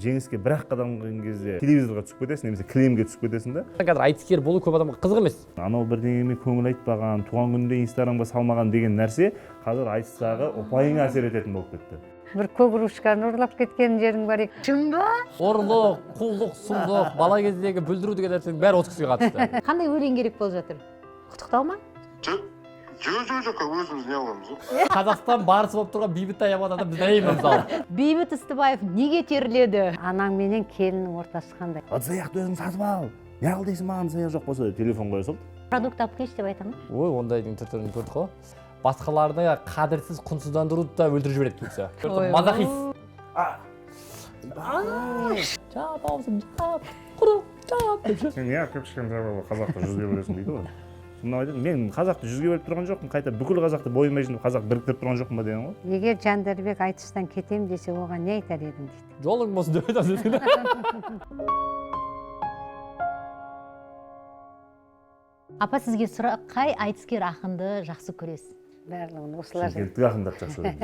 жеңіске бір-ақ қадам қойған кезде телевизорға түсіп кетесің, немесе кілемге түсіп кетесің да. Қазір айтыскер болу көп адамға қызық емес. Анау бірдеңеме көңіл айтпаған, туған күнінде Инстаграмға салмаған деген нәрсе қазір айтыстағы ұпайыңа әсер ететін болып кетті. Бір көкрушканы ұрлап кеткен жерің бар екен. Шын ба? Ұрлық, құлдық, сұмдық, бала кездегі бүлдіру деген нәрсенің бәрі осы кісіге қатысты. Қандай өлең керек болып жатыр? Құттықтау ма? Жоқ, өзіміз не аламыз. Қазақстан барысы болып тұрған бейбіт аямада біз дәйім мысалы. Бейбіт Ыстыбаев неге теріледі? Анаң менен келіннің ортасы қандай? Ыдыс-аяқты өзің сатып ал. Неғыл дейсің маған ыдыс-аяқ жоқ болса телефон қоя сал. Продукт алып келші деп айтамын. Ой, ондайдың түр-түрін көрдік қой. Басқаларды қадірсіз, құнсыздандыруды да өлтіріп жібереді көбісі. Мазахист. Жап, аузым, жап, құры, жап. Сен неғып кішкентай бала қазақты жүзге бөлесің дейді ғой. Сонда айтады, мен қазақты жүзге бөліп тұрған жоқпын, қайта бүкіл қазақты бойыма жинап қазақ біріктіріп тұрған жоқпын ба деген ғой. Егер Жандарбек айтыстан кетем десе, оған не айтар едің дейді. Жолың болсын деп айтасың. Апа, сізге сұрақ, қай айтыскер ақынды жақсы көресіз? Барлығын осылар. Шымкенттік ақындарды жақсы көремін.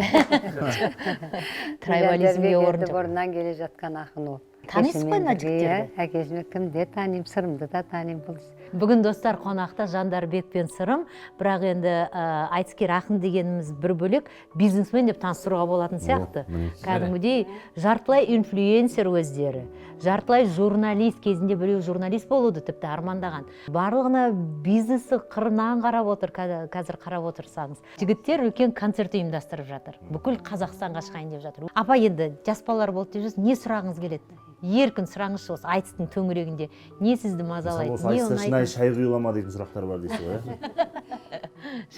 Трайбализмге орын жоқ. Бұрыннан келе жатқан ақын ол. Танисыз ғой мына жігіттерді? Әкесіме кімде танимын, сырымды да танимын бұл. Бүгін достар қонақта Жандарбек пен Сырым, бірақ енді айтыскер ақын дегеніміз бір бөлек, бизнесмен деп таныстыруға болатын сияқты. Кәдімгідей жартылай инфлюенсер өздері, жартылай журналист, кезінде біреу журналист болуды тіпті армандаған. Барлығына бизнесі қырынан қарап отыр, қазір қарап отырсаңыз. Жігіттер үлкен концерт ұйымдастырып жатыр. Бүкіл Қазақстанға шығайын деп жатыр. Апа, енді жас балалар болды деп жүрсіз, не сұрағыңыз келеді? Еркін сұраңызшы осы айтыстың төңірегінде. Не сізді мазалайды? Осы айтыста шынайы шай құйыла дейін сұрақтар бар дейсіз ғой.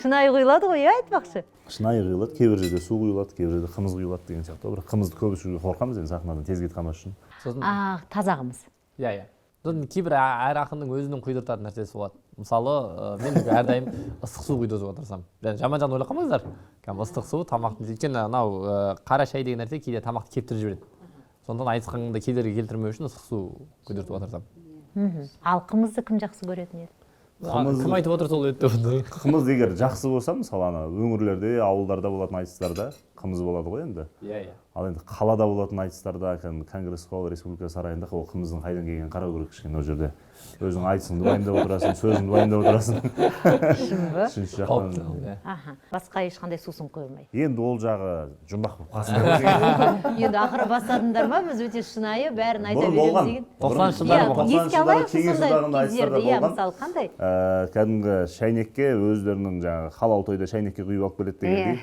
Шынайы құйылады ғой, айтпақшы. Шынайы құйылады, кейбір жерде су құйылады, кейбір жерде қымыз құйылады деген сияқты. Бірақ қымызды көп ішуге қорқамыз енді сахнадан тез кетіп қалмас үшін. Таза қымыз. Иә. Кейбір әр ақынның өзінің құйдыртатын нәрсесі болады. Мысалы, мен әрдайым ыстық су құйдыруға тырысамын. Жаман ойлап қалмаңыздар. Ыстық су тамақтың, өйткені анау қара шай деген нәрсе кейде тамақты кептіріп жібереді. Сондықтан айтысқанды кедергі келтірмеу үшін ыстық су құйдыртуға тырысамын. Ал қымызды кім жақсы көретін еді? Кім айтып отыр сол өтті? Қымыз егер жақсы болса, мысалы өңірлерде, ауылдарда болатын айтыстарда қымыз болады ғой енді. Иә. Ал енді қалада болатын айтыстарда, Конгресс холл, Республика сарайында ол қымыздың қайдан келгенін қарау керек кішкене ол жерде. Өзің айтысыңды уайымдап отырасың, сөзіңді уайымдап отырасың. Үшінші жақтан. Басқа ешқандай сусын қойылмайды. Енді ол жағы жұмбақ болып қалсын. Енді ақыры бастадыңдар ма? Біз өте шынайы бәрін айта береміз деген. 90-шы жылдары болған. Еске алайық сондай кездерді, мысалы қандай? Кәдімгі шайнекке өздерінің жаңағы халал тойда шайнекке құйып алып келеді дегендей.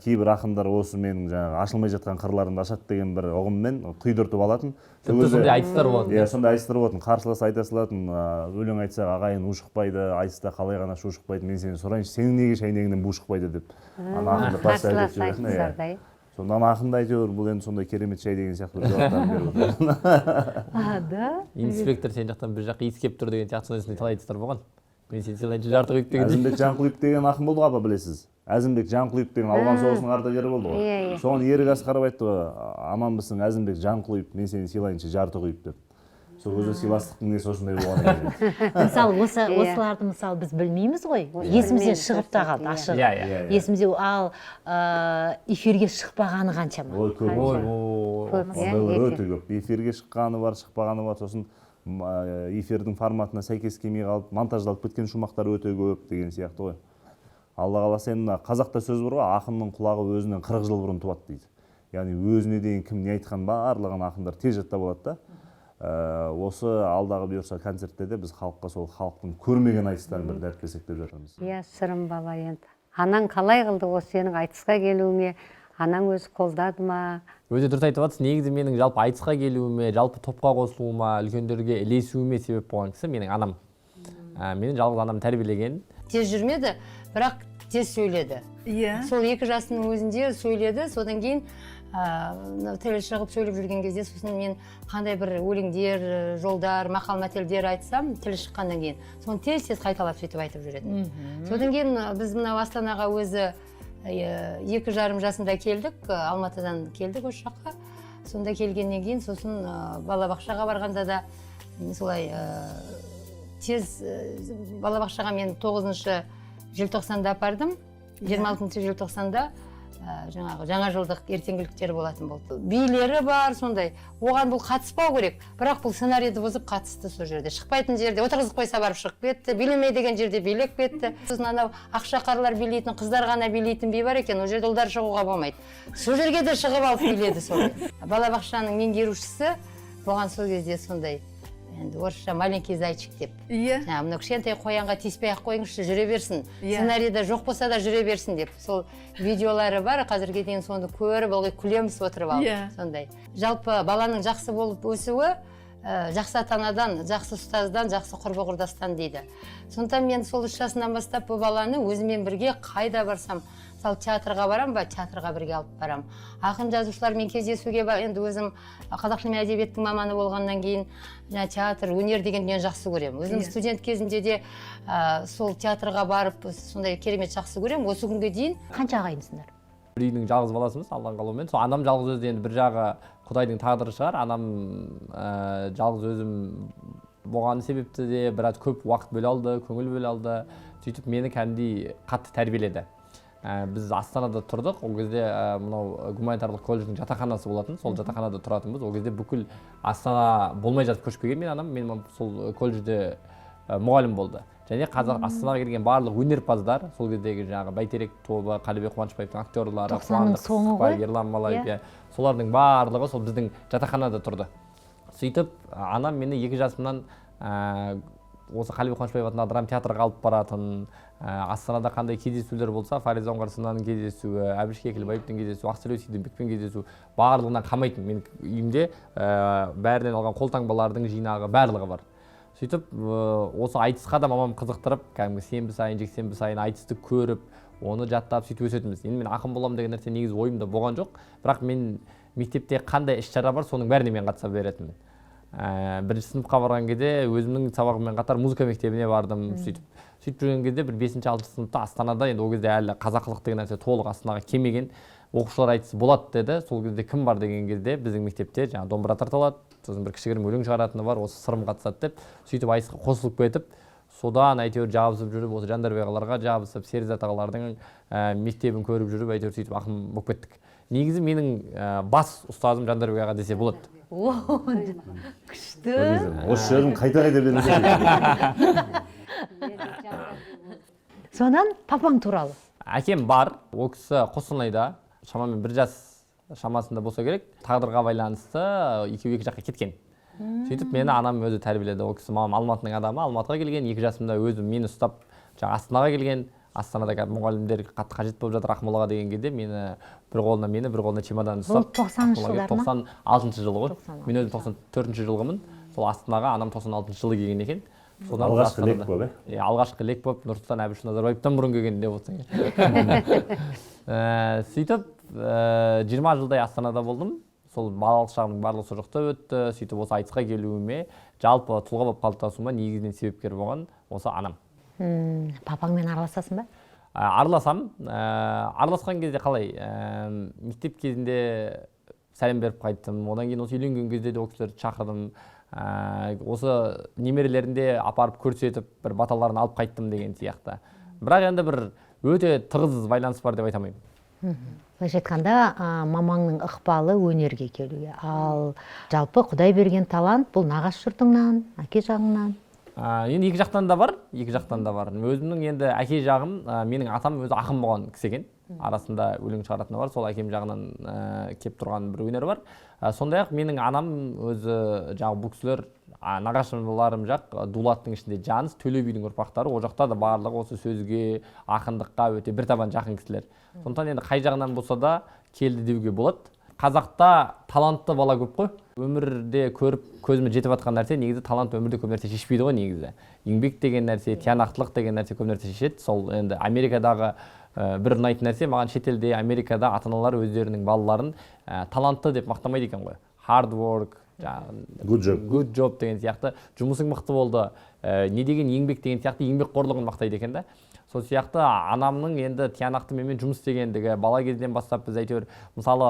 Кейбір ақындар осы менің жаңағы ашылмай жатқан қырларымды ашады деген бір ұғыммен құйдыртып алатын. Сондай айтыстар болатын. Иә, сондай айтыстар болатын. Қарсылас айта салатын, өлең айтсақ ағайын у шықпайды, айтыста қалай ғана шу шықпайды, мен сені сұрайыншы, сенің неге шайнегіңнен бу шықпайды деп. Қарсылас айтыстардай. Сондан ақында әйтеуір бұл енді сондай керемет шай деген сияқты жауаптарын беріп. Да? Инспектор сен жақтан бір жақ иіс келіп тұр деген сияқты сондай талай айтыстар болған. Мен сені сыйлайыншы жарты құйып деген. Әзімбек Жанқұлиев деген ақын болды ғой, апа, білесіз. Әзімбек Жанқұлиев деген Ауған соғысының ардагері болды ғой. Соған ерік асқаров айтты ғой, аманбысың Әзімбек Жанқұлиев, мен сені сыйлайыншы жарты құйып деп. Сол өзі сыйластықтың несі осындай болған екен. Мысалы, осыларды мысалы біз білмейміз ғой. Есімізден шығып та қалды, ашық. Есімізде ал эфирге шықпағаны қаншама? Ой, көп. Өте көп. Эфирге шыққаны бар, шықпағаны бар. Сосын эфирдің форматына сәйкес келмей қалып, монтаждалып кеткен шумақтар өте көп деген сияқты ғой. Алла қаласа енді қазақта сөз бар ғой, ақынның құлағы өзінен 40 жыл бұрын туады дейді. Яғни өзіне дейін кім не айтқан барлығын ақындар тез жаттап алады да. Осы алдағы бұйырса концертте де біз халыққа сол халықтың көрмеген айтыстарын бір дәріптесек деп жатырмыз. Иә, Сырым бала енді. Анаң қалай қылды осы сенің айтысқа келуіңе? Анаң өзі қолдады ма? Өте дұрыс айтып жатсыз. Негізі менің жалпы айтысқа келуіме, жалпы топқа қосылуыма, үлкендерге ілесуіме себеп болған кісі менің анам. Менің жалғыз анам тәрбиелеген. Тез жүрмеді, бірақ тез сөйледі. Сол 2 жасының өзінде сөйледі, содан кейін тілі шығып сөйлеп жүрген кезде сосын мен қандай бір өлеңдер, жолдар, мақал-мәтелдер айтсам, тілі шыққаннан кейін соны тез қайталап сөйтіп айтып жүреді. Содан кейін біз мына Астанаға өзі 2,5 жасында келдік, Алматыдан келдік осы жаққа. Сонда келгеннен кейін сосын балабақшаға барғанда да солай тез балабақшаға мен 9 желтоқсанда апардым. 26 желтоқсанда жаңағы жаңа жылдық ертеңгіліктер болатын болды. Билері бар сондай. Оған бұл қатыспау керек. Бірақ бұл сценарийді бұзып қатысты сол жерде. Шықпайтын жерде отырғызып қойса барып шығып кетті. Билемей деген жерде билеп кетті. Сосын анау ақшақарлар билейтін, қыздар ғана билейтін би бар екен. Ол жерде ұлдар шығуға болмайды. Сол жерге де шығып алып биледі солай. Балабақшаның меңгерушісі болған сол кезде сондай. Енді орысша маленький зайчик деп. Мына кішкентай қоянға тиіспей-ақ қойыңызшы, жүре берсін. Сценарийда жоқ болса да жүре берсін деп. Сол видеолары бар, қазірге дейін соны көріп, ылғи күлеміз отырып алып. Сондай. Жалпы баланың жақсы болып өсуі жақсы ата-анадан, жақсы ұстаздан, жақсы құрбы-құрдастан дейді. Сондықтан мен сол 3 жасынан бастап бұл баланы өзімен бірге қайда барсам, мысалы театрға барам ба, театрға бірге алып барам. Ақын жазушылармен кездесуге бар. Енді өзім қазақ тілі мен әдебиеттің маманы болғаннан кейін театр, өнер деген дүниені жақсы көремін. Өзім студент кезінде де сол театрға барып сондай керемет жақсы көремін. Осы күнге дейін. Қанша ағайындысыңдар? Бір үйдің жалғыз баласымыз, Алланың қалауымен. Сол анам жалғыз өзі, енді бір жағы Құдайдың тағдыры шығар. Анам жалғыз өзім болған себепті де біраз көп уақыт бөле алды, көңіл бөле алды. Сөйтіп мені кәдімгідей қатты тәрбиеледі. Біз Астанада тұрдық. Ол кезде мынау гуманитарлық колледждің жатақханасы болатын. Сол жатақханада тұратынбыз. Ол кезде бүкіл Астана болмай жатып көшіп келген мен анам. Мен сол колледжде мұғалім болды. Және Астанаға келген барлық өнерпаздар, сол кездегі жаңағы Бәйтерек тобы, Қалибек Қуанышбаевтың актерлары, Қуандық Сықпай, Ерлан Малаев, солардың барлығы сол біздің жатақханада тұрды. Сөйтіп, анам мені 2 жасымнан осы Қалибек Қуанышбаев атындағы драма театрға алып баратын, Астанада қандай кездесулер болса, Фариза Оңғарсыновның кездесуі, Әбіш Кекілбаевтың кездесуі, Ақселеу Сейдімбекпен кездесу, барлығынан қалмайтын. Мен үйімде бәрінен алған қолтаңбалардың жинағы барлығы бар. Сөйтіп, осы айтысқа да мамам қызықтырып, кәдімгі сенбі сайын, жексенбі сайын айтысты көріп, оны жаттап сөйтіп өсетінбіз. Енді мен ақын боламын деген нәрсе негізі ойымда болған жоқ, бірақ мен мектепте қандай іс-шара бар, соның бәріне мен қатыса беретінмін. Бірінші сыныпқа барған кезде өзімнің сабағыммен қатар музыка мектебіне бардым. Сөйтіп жүрген кезде бір 5-6 сыныпта Астанада, енді ол кезде әлі қазақылық деген нәрсе толық Астанаға келмеген, оқушылар айтысы болады деді. Сол кезде кім бар деген кезде біздің мектепте жаңа домбыра тартылады, сосын бір кішігірім өлең шығаратыны бар, осы сырым қатысады деп, сөйтіп айтысқа қосылып кетіп, содан әйтеуір жабысып жүріп, осы Жандарбек ағаларға жабысып, Серизат ағалардың мектебін көріп жүріп, әйтеуір сөйтіп ақын болып кеттік. Негізі менің бас ұстазым Жандарбек аға десе болады. Күшті. Осы жерін қайта-қайта береді. Сонан папаң туралы? Әкем бар, ол кісі Қостанайда, шамамен 1 жас шамасында болса керек, тағдырға байланысты екеуі екі жаққа кеткен. Сөйтіп мені анам өзі тәрбиеледі. Ол кісі мамам Алматының адамы, Алматыға келген, 2 жасымда өзі мені ұстап Астанаға келген. Астанада мұғалімдер қатты қажет болып жатыр Ақмолаға деген кезде мені бір қолына чемодан ұстап. Бұл 90-шы жылдар ма? 96-шы жылы ғой. Мен өзім 94-ші жылғымын. Сол Астанаға анам 96-шы жылы келген екен. Алғашқы лек болып, алғашқы лек болып Нұрсұлтан Әбіш Назарбаевтан бұрын келген деп отырсаң. Сөйтіп 20 жылдай Астанада болдым. Сол балалық шағымның барлығы сол жақта өтті. Сөйтіп осы айтысқа келуіме, жалпы тұлға болып қалыптасуыма негізінен себепкер болған осы анам. Папаңмен араласасың ба? Араласам. Араласқан кезде қалай? Мектеп кезінде сәлем беріп қайттым. Одан кейін осы үйленген кезде де ол кісілерді шақырдым. Осы немерелерінде апарып көрсетіп, бір баталарын алып қайттым деген сияқты. Бірақ енді бір өте тығыз байланыс бар деп айтамаймын. Былайша айтқанда, мамаңның ықпалы өнерге келуге. Ал жалпы Құдай берген талант бұл нағашы жұртыңнан, әке жағыңнан? Енді екі жақтан да бар. Өзімнің енді әке жағым, менің атам өзі ақын болған кісі екен. Арасында өлең шығаратыны бар. Сол әкем жағынан кеп тұрған бір өнер бар. Сондай-ақ менің анам өзі жаңағы бұл кісілер нағашыларым жақ дулаттың ішінде Жаныс, Төле бидің ұрпақтары. Ол жақта да барлығы осы сөзге, ақындыққа өте бір табан жақын кісілер. Сондықтан енді қай жағынан болса да келді деуге болады. Қазақта талантты бала көп қой. Өмірде көріп көзіме жетіп жатқан нәрсе негізі талант өмірде көп нәрсе шешпейді ғой негізі. Еңбек деген нәрсе, тиянақтылық деген нәрсе көп нәрсе шешеді. Сол енді Америкадағы бір ұнайтын нәрсе, маған шетелде Америкада ата-аналар өздерінің балаларын талантты деп мақтамайды екен ғой. Hard work, good job деген сияқты, жұмысың мықты болды, не деген еңбек деген сияқты еңбекқорлығын мақтайды екен да. Сол сияқты анамның енді тиянақты менімен жұмыс істегендігі бала кезден бастап біз әйтеуір мысалы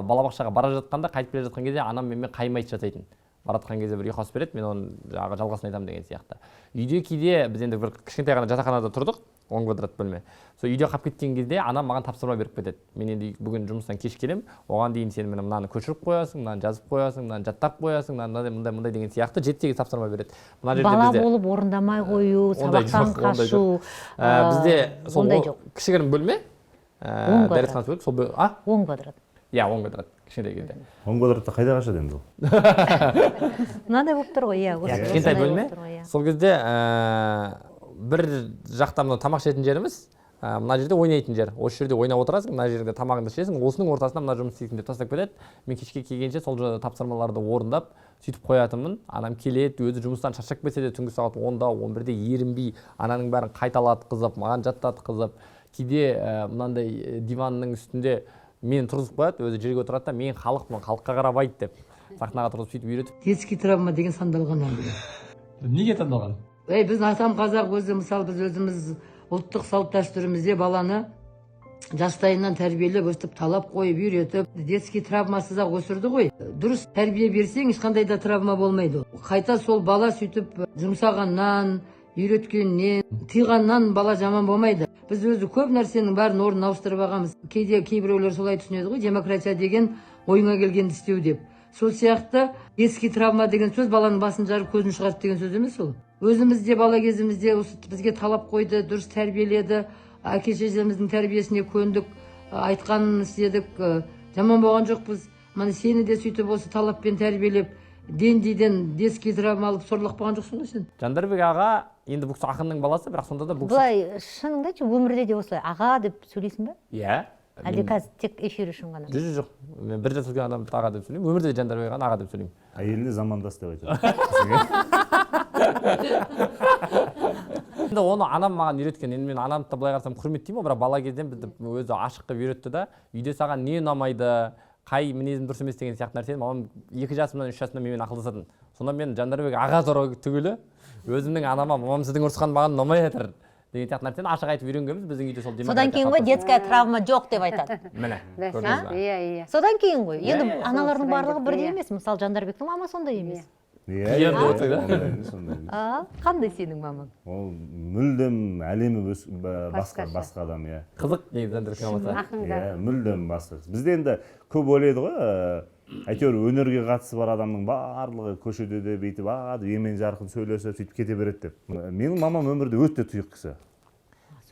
балабақшаға бара жатқанда, қайтып келе жатқан кезде анам менімен қаймайды жасайтын. Баратқан кезде бір ұйқас береді, мен оның жалғасын айтамын деген сияқты. Үйде кейде біз енді бір кішкентай ғана жатақханада тұрдық. 10 квадрат бөлме. Сол үйде қалып кеткен кезде анам маған тапсырма беріп кетеді. Мен енді бүгін жұмыстан кеш келем, оған дейін сен мынаны көшіріп қоясың, мынаны жазып қоясың, мынаны жаттап қоясың, мындай деген сияқты жеті тапсырма береді. Бала болып орындамай қою, сабақтан қашу. Бізде сол ондай жоқ. кішігірім бөлме. 10 дәрісхана бөлек, сол 10 квадрат. Иә, 10 квадрат. Кішкентай кезде. 10 квадратта қайда қашады енді ол? Мынандай болып тұр ғой, иә. Кішкентай бөлме. Сол кезде бір жақта мына тамақ ішетін жеріміз, мына жерде ойнайтын жер. Осы жерде ойнап отырасың, мына жерде тамағыңды ішесің, осының ортасына мына жұмыс істейсің деп тастап кетеді. Мен кешке келгенше сол тапсырмаларды орындап, сөйтіп қоятынмын. Анам келеді, өзі жұмыстан шаршап кетсе де түнгі сағат 10-да, 11-де ерінбей, ананың бәрін қайталатқызып, маған жаттатқызып, кейде мынандай диванның үстінде мені тұрғызып қояды, өзі жерге отырады да, мен халықпын, халыққа қарап айт деп. Сахнаға тұрғызып сөйтіп үйретіп. Детский травма деген сандалған әлгі. Неге таңдалған? Біз атам қазақ өзі, мысалы біз өзіміз ұлттық салт дәстүрімізде баланы жастайынан тәрбиелеп, өстіп талап қойып, үйретіп, детский травмасыз ақ өсірді ғой. Дұрыс тәрбие берсең, ешқандай да травма болмайды. Қайта сол бала сөйтіп жұмсағаннан, үйреткеннен, тыйғаннан бала жаман болмайды. Біз өзі көп нәрсенің бәрін орнын ауыстырып алғанбыз. Кейде кейбіреулер солай түсінеді ғой, демократия деген ойыңа келгенді істеу деп. Сол сияқты детский травма деген сөз баланың басын жарып көзін шығарып деген сөз емес ол. Өзімізде бала кезімізде осы бізге талап қойды, дұрыс тәрбиеледі, әке шешеміздің тәрбиесіне көндік, айтқанын істедік, жаман болған жоқпыз. Міне сені де сөйтіп осы талаппен тәрбиелеп, ден-дейден детский травма алып сорлап қалған жоқсың ғой сен. Жандарбек аға енді бұл кісі ақынның баласы, бірақ сонда да бұл кісі. Былай шыныңды айтшы, өмірде де осылай аға деп сөйлейсің бе? Иә. Әлде қазір тек эфир үшін ғана? Жоқ. Мен бір жас үлкен адамды аға деп сөйлеймін. Өмірде Жандарбек ағаны аға деп сөйлеймін. Әйеліне замандас деп айтады. Енді оны анам маған үйреткен. Енді мен анамды да былай қарасам құрметтеймін, бірақ бала кезден бізді өзі ашық қылып үйретті да, үйде саған не ұнамайды, қай мінезім дұрыс емес деген сияқты нәрсені мамам 2 жасымнан 3 жасымнан менімен ақылдасатын. Сонда мен Жандарбек аға туралы түгілі өзімнің анама мамам сіздің ұрысқан маған ұнамай жатыр деген сияқты нәрсені ашық айтып үйренгенбіз. Біздің үйде сол демократия. Содан кейін ғой детская травма жоқ деп айтады. Міне. Иә. Содан кейін ғой. Енді аналардың барлығы бірдей емес. Мысалы Жандарбектің мамасы сондай емес. Иә, Қандай сенің мамаң? ол мүлдем әлемі басқа адам, иә. Қызық негізі Жандарбек мамасы. Иә, мүлдем басқа. Бізде енді көп ойлайды ғой, әйтеуір өнерге қатысы бар адамның барлығы көшеде де бүйтіп емен жарқын сөйлесіп сөйтіп кете береді деп. Менің мамам өмірде өте тұйық кісі.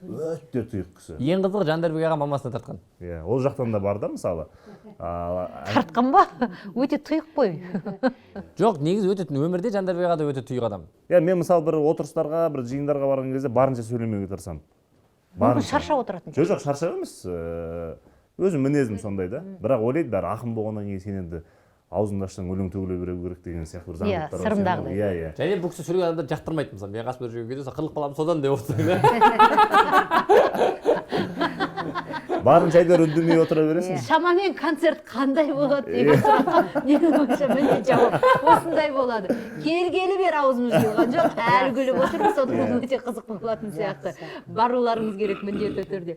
Өте тұйық кісі. Ең қызығы Жандарбек аға мамасына тартқан. Иә, ол жақтан да бар да мысалы. Тартқан ба? Өте тұйық қой. Жоқ, негізі өте өмірде Жандарбек аға да өте тұйық адам. Иә, мен мысалы бір отырыстарға, бір жиындарға барған кезде барынша сөйлемеуге тырысамын. Шаршап отыратын. Жоқ, шаршап емес. Өзім мінезім сондай да. Бірақ ойлайды, бәрі ақын болғаннан кейін сен енді аузыңды ашсаң өлең төгіле беру керек деген сияқты бір заңдылықтар бар. сырымдағыдай. Иә. Және бұл кісі сөйлеген адамдар жақтырмайды. Мысалы, мен қасымда жүрген кезде қырылып қаламын содан деп отырсың. Барынша әйтеуір үндемей отыра бересің. Шамамен концерт қандай болады деген сұраққа менің ойымша міне жауап осындай болады. Келгелі бері аузымыз жиылған жоқ, әлі күліп отырмыз, содан өте қызық болатын сияқты. Баруларыңыз керек міндетті түрде.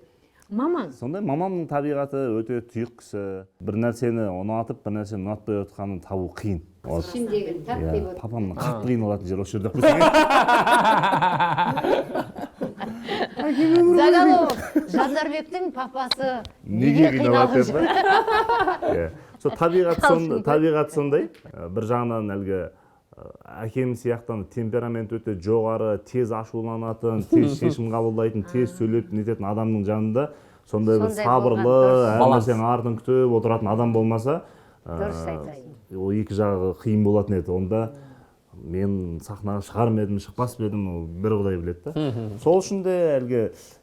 Мамаң? Сондай мамамның табиғаты өте тұйық кісі. Bir нәрсені ұнатып, бір нәрсені ұнатпай отқанын табу қиын. Ішіндегіні таппай отыр. Папамның қатты қиын олатын жері осы жерде. Заголовок. Жандарбектің папасы неге қиналып жүр? Сол табиғат сондай. Bir жағынан әлгі әкем сияқтан темперамент өте жоғары, тез ашуланатын, тез шешім қабылдайтын, тез сөйлеп нететін адамның жанында сондай бір сабырлы, әр нәрсенің артын күтіп отыратын адам болмаса, ол екі жағы қиын болатын еді. Онда мен сахнаға шығар ма едім, шықпас па едім, ол бір Құдай біледі да. Сол үшін де әлгі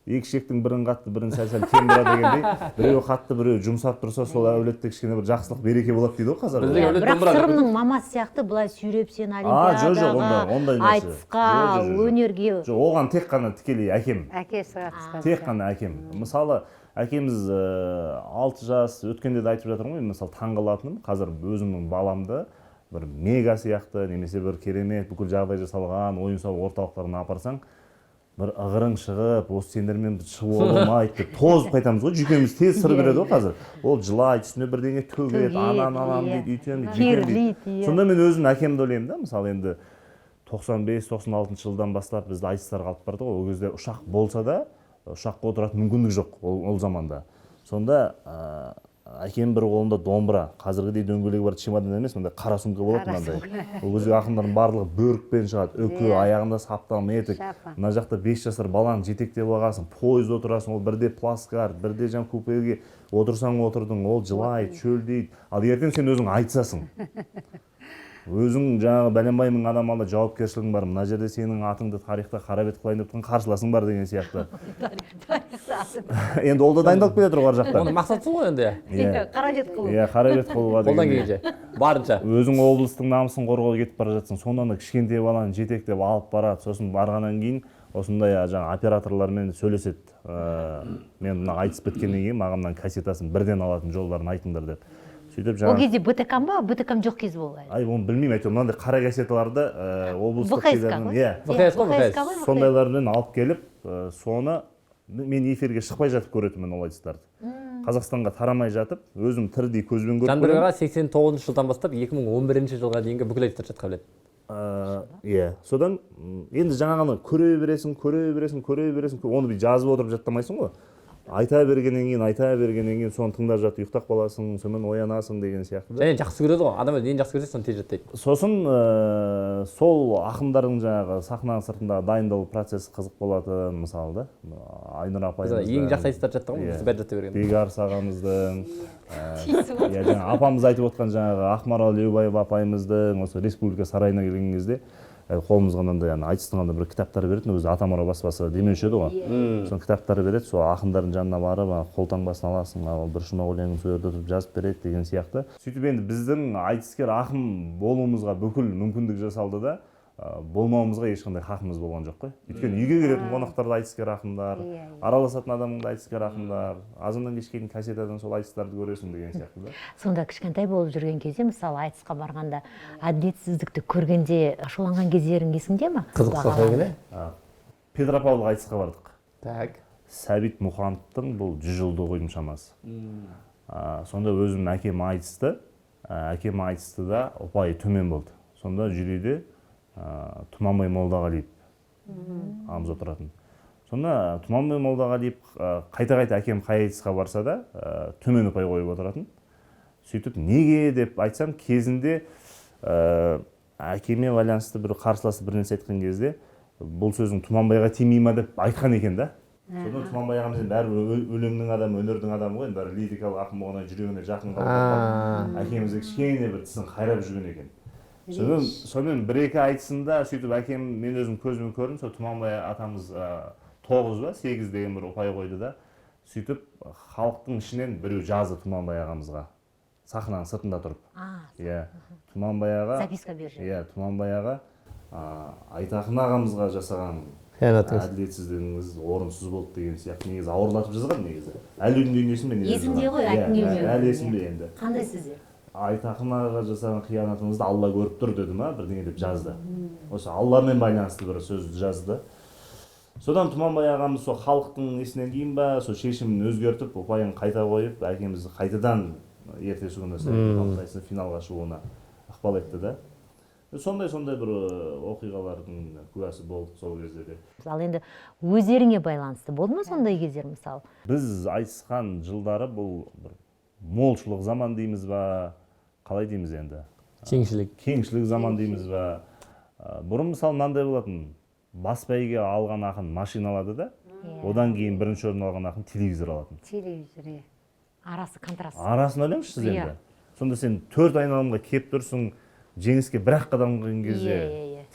екі ішектің бірін қатты, бірін сәл тембіра дегендей, біреу қатты, біреу жұмсап тұрса, сол әулетте кішкене бір жақсылық береке болады дейді ғой қазір. Бірақ сырымның мамасы сияқты былай сүйреп сен олимпиадаға, айтысқа, өнерге. Жоқ, оған тек қана тікелей әкем. Әкесі қатысқан. Тек қана әкем. Мысалы, әкеміз 6 жас өткенде де айтып жатырмын ғой, мысалы таңғалатыным, қазір өзімнің баламды бір мега сияқты, немесе бір керемет, бүкіл жағдай жасалған, ойын-сауық орталықтарына апарсаң, бір ығырың шығып, осы сендермен шығу болмайды деп тозып қайтамыз ғой, жүйкеміз тез сыр береді ғой қазір. Ол жылайды, үстіне бірдеңе төгеді, анам дейді, үйтем дейді. Сонда мен өзім әкемді ойлаймын да, мысалы енді 95-96 жылдан бастап бізді айтыстарға алып барды ғой, ол кезде ұшақ болса да, ұшаққа отыратын мүмкіндік жоқ ол заманда. Сонда әкем бір қолында домбыра, қазіргідей дөңгелегі бар чемодан емес, мындай қара сумка болады мынандай. Ол кезде ақындардың барлығы бөрікпен шығады, үкі, аяғында саптам етік. Мына жақта 5 жасар баланы жетектеп алғансың, пойызда отырасың, ол бірде плацкарт, бірде жан купеге отырсаң отырдың, ол жылайды, шөлдейді. Ал ертең сен өзің айтсасың. Өзің жаңағы бәленбай мың адам алда жауапкершілігің бар. Мына жерде сенің атыңды тарихта қара бет қылайын деп тұрған қарсыласың бар деген сияқты. Енді ол да дайындалып келе тұр ар жақтан. Оның мақсаты ғой енді. қара бет қылу. Иә, қара бет қылуға Қолдан деген. келгенше, барынша. Өзің облыстың намысын қорғауға кетіп бара жатсың. Сондан да кішкентай баланы жетектеп алып барады. Сосын барғаннан кейін осындай жаңа операторлармен сөйлеседі. Мен мына айтыс біткеннен кейін маған мына кассетасын бірден алатын жолдарын айтыңдар деп. Сөйтіп Ол кезде БТК ба, БТК жоқ кез болды. Ай, оны білмеймін, әйтеуір мынандай қара кассеталарды облыстық ВХС қой, сондайлармен алып келіп, соны мен эфирге шықпай жатып көретінмін ол айтыстарды. Қазақстанға тарамай жатып, өзім тірідей көзбен көріп Жанберген аға 89 жылдан бастап 2011 жылға дейінгі бүкіл айтыстар жатқа біледі. Иә, содан енді жаңағыны көре бересің, оны жазып отырып жаттамайсың ғой. Айта бергеннен кейін соны тыңдап жатып ұйықтап қаласың, сонымен оянасың деген сияқты. Және жақсы көреді ғой, адам нені жақсы көрсе соны тез жаттайды. Сосын сол ақындардың жаңағы сахнаның сыртындағы дайындалу процесі қызық болатын, мысалы да. Айнұр апайымыздың, ең жақсы айтыстар жатты ғой, бәрі жатты берген. Бекарыс ағамыздың, апамыз айтып отқан жаңағы Ақмарал Леубаева апайымыздың осы республика сарайына келген кезде қолымызға мынандай айтыстың бір кітаптар береді, өзі Атамұра баспасы демеуші еді ғой. Сол кітаптар береді, сол ақындардың жанына барып, қолтаңбасын аласың, бір шумақ өлеңін сол жерде тұрып жазып береді деген сияқты. Сөйтіп енді біздің айтыскер ақын болуымызға бүкіл мүмкіндік жасалды да, болмауымызға ешқандай хақымыз болған жоқ қой. Өйткені үйге келетін қонақтарда айтыскер ақындар, араласатын адамыңда айтыскер ақындар, азаннан кешке дейін кассетадан сол айтыстарды көресің деген сияқты да. Сонда кішкентай болып жүрген кезде, мысалы айтысқа барғанда, әділетсіздікті көргенде ашуланған кездерің есіңде ме? Қызық сұрақ екен. Петропавлға айтысқа бардық. Так. Сәбит Мұхановтың бұл 100 жылдығы шамасы. Сонда өзім әкем айтысты да ұпайы төмен болды. Сонда жюриде Тұманбай Молдағалиев ағамыз отыратын. Сонда Тұманбай Молдағалиев қайта әкем қай айтысқа барса да төмен ұпай қойып отыратын. Сөйтіп неге деп айтсам, кезінде әкеме байланысты бір қарсыласы бір нәрсе айтқан кезде бұл сөзің Тұманбайға тимей ма деп айтқан екен да. Сонда Тұманбай ағамыз бәрі өлеңнің адамы, өнердің адамы ғой, бәрі лирикалық ақын болғаннан жүрегіне жақын қалып, әкемізді кішкене бір тісін қайрап жүрген екен. Сонымен бір-екі айтысында сөйтіп әкем мен өзім көзбен көрдім, сол Тұманбай атамыз 9 ба 8 деген бір ұпай қойды да, сөйтіп халықтың ішінен біреу жазды Тұманбай ағамызға, сахнаның сыртында тұрып. Иә, Тұманбай аға, записка берді. Иә, Тұманбай аға Айтақын ағамызға жасаған әділетсіздігіңіз орынсыз болды деген сияқты негізі ауырлатып жазған негізі. Әлі күнге дейін есімде. Есімде ғой, әлі есімде енді. Қандай сізде? Айтақын ағаға жасаған қиянатыңызды Алла көріп тұр деді ма, бірдеңе деп жазды. Осы Алламен байланысты бір сөзді жазды. Содан Тұманбай ағамыз сол халықтың несінен кейін ба, сол шешімін өзгертіп, ұпайын қайта қойып, әкемізді қайтадан ертесі күні финалға шығуына ықпал етті да. Сондай бір оқиғалардың куәсі болды сол кезде де. Ал енді өздеріңе байланысты болды ма сондай кездер мысалы? Біз айтысқан жылдары бұл бір молшылық заман дейміз ба, қалай дейміз енді? Кеңшілік заман дейміз ба. Бұрын мысалы мынандай болатын, бас бәйге алған ақын машина алады да, одан кейін бірінші орын алған ақын телевизор алатын. Телевизор, арасы контраст. Арасын ойлаңызшы сіз енді. Сонда сен 4 айналымға кеп тұрсың, жеңіске бір-ақ қадам қойған кезде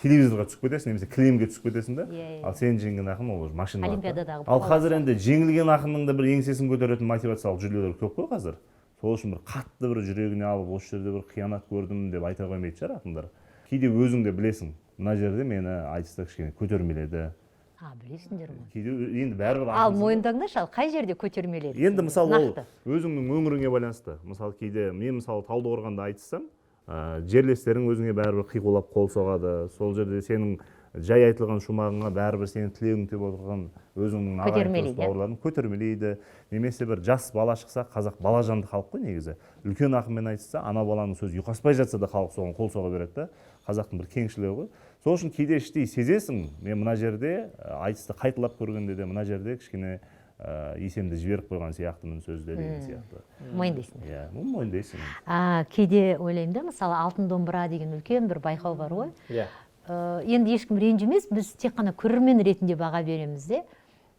телевизорға түсіп кетесің, немесе кілемге түсіп кетесің да, ал сен жеңген ақын ол машина. Олимпиададағы. Ал қазір енді жеңілген ақынның да бір еңсесін көтеретін мотивациялық жүрлер көп қой қазір. Сол үшін бір қатты бір жүрегіне алып, осы жерде бір қиянат көрдім деп айта қоймайды шығар ақындар. Кейде өзің де білесің, мына жерде мені айтыста кішкене көтермеледі. Білесіңдер ме? Кейде енді бәрібір ал мойындаңдаршы, ал қай жерде көтермеледі? Енді мысалы ол өзіңнің өңіріңе байланысты. Мысалы кейде мен мысалы Талдықорғанда айтыссам, жерлестерің өзіңе бәрібір қиқулап қол соғады. Сол жерде сенің жай айтылған шумағыңа бәрібір сенің тілегің деп отырған өзіңнің ағайын бауырларың көтермелейді. Немесе бір жас бала шықса, қазақ балажанды халық қой негізі. Үлкен ақынмен айтса, ана баланың сөзі ұйқаспай жатса да халық соған қол соға береді да. Қазақтың бір кеңшілігі ғой. Сол үшін кейде іштей сезесің, мен мына жерде айтысты қайталап көргенде де мына жерде кішкене есемді жіберіп қойған сияқтымын сөзде деген сияқты. Мойындайсың. Иә, мойындайсың. Кейде ойлаймын да, мысалы алтын домбыра деген үлкен бір байқау бар ғой. Иә. Енді ешкім ренжімес, біз тек қана көрермен ретінде баға береміз де.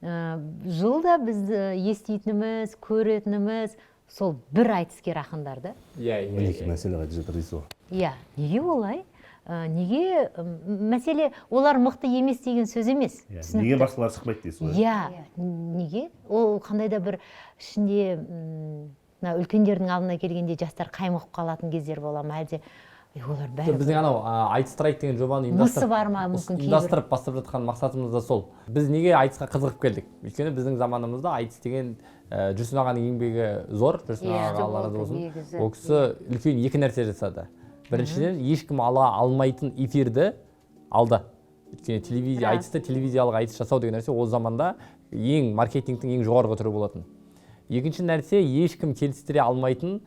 Жылда біз еститініміз, көретініміз сол бір айтыскер ақындарды. Иә. Екі мәселе қайтып жатыр. Иә, неге олай? Неге мәселе олар мықты емес деген сөз емес. Неге басқалар шықпайды дейсіз ғой? Иә, неге? Ол қандай да бір ішінде үлкендердің алдына келгенде жастар қаймығып қалатын кездер бола ма, әлде олар бәрі біздің анау айтыстырайық деген жобаны мысы бар ма, мүмкін ұйымдастырып бастап жатқан мақсатымыз да сол. Біз неге айтысқа қызығып келдік? Өйткені біздің заманымызда айтыс деген Жүрсін ағаның еңбегі зор, Жүрсін аға Алла разы болсын. Ол кісі үлкен екі нәрсе жасады. Біріншіден, ешкім ала алмайтын эфирді алды. Өйткені айтысты телевизиялық айтыс жасау деген нәрсе ол заманда маркетингтің ең жоғарғы түрі болатын. Екінші нәрсе, ешкім келістіре алмайтын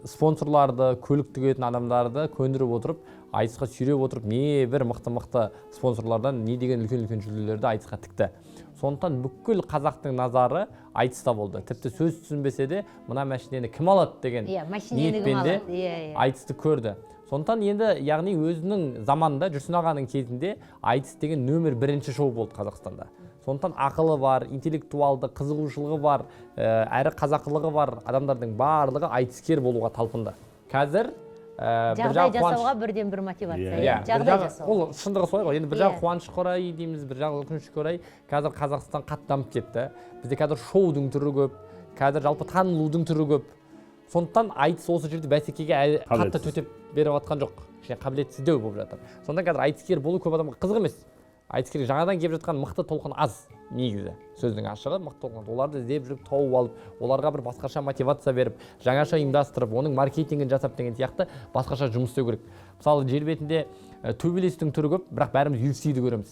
спонсорларды, көлік тігетін адамдарды көндіріп отырып, айтысқа сүйреп отырып, не бір мықты спонсорлардан не деген үлкен жүлделерді айтысқа тікті. Сондықтан бүкіл қазақтың назары айтыста болды. Тіпті сөз түсінбесе де, мына машинені кім алады деген ниетпен де айтысты көрді. Сондықтан енді, яғни өзінің заманында, Жүрсін ағаның кезінде айтыс деген нөмір 1 шоу болды Қазақстанда. Сондықтан ақылы бар, интеллектуалды, қызығушылығы бар, әрі қазақылығы бар адамдардың барлығы айтыскер болуға талпынды. Қазір жағдай жасауға бірден бір мотивация. Жағдай жасау. Ол шындығы солай ғой. Енді бір жағы қуанышқа орай дейміз, бір жағы өкінішке орай. Қазір Қазақстан қатты дамып кетті. Бізде қазір шоудың түрі көп, қазір жалпы танылудың түрі көп. Сондықтан айтыс осы жерде бәсекеге қатты төтеп беріп жатқан жоқ. Кішкене қабілетсіздеу болып жатыр. Сондықтан қазір айтыскер болу көп адамға қызық емес. Айтыскер жаңадан келіп жатқан мықты толқын аз негізі. Сөздің ашығы мықты толқын. Оларды іздеп жүріп тауып алып, оларға бір басқаша мотивация беріп, жаңаша ұйымдастырып, оның маркетингін жасап деген сияқты басқаша жұмыс істеу керек. Мысалы, жер бетінде төбелестің түрі көп, бірақ бәріміз UFC-ді көреміз.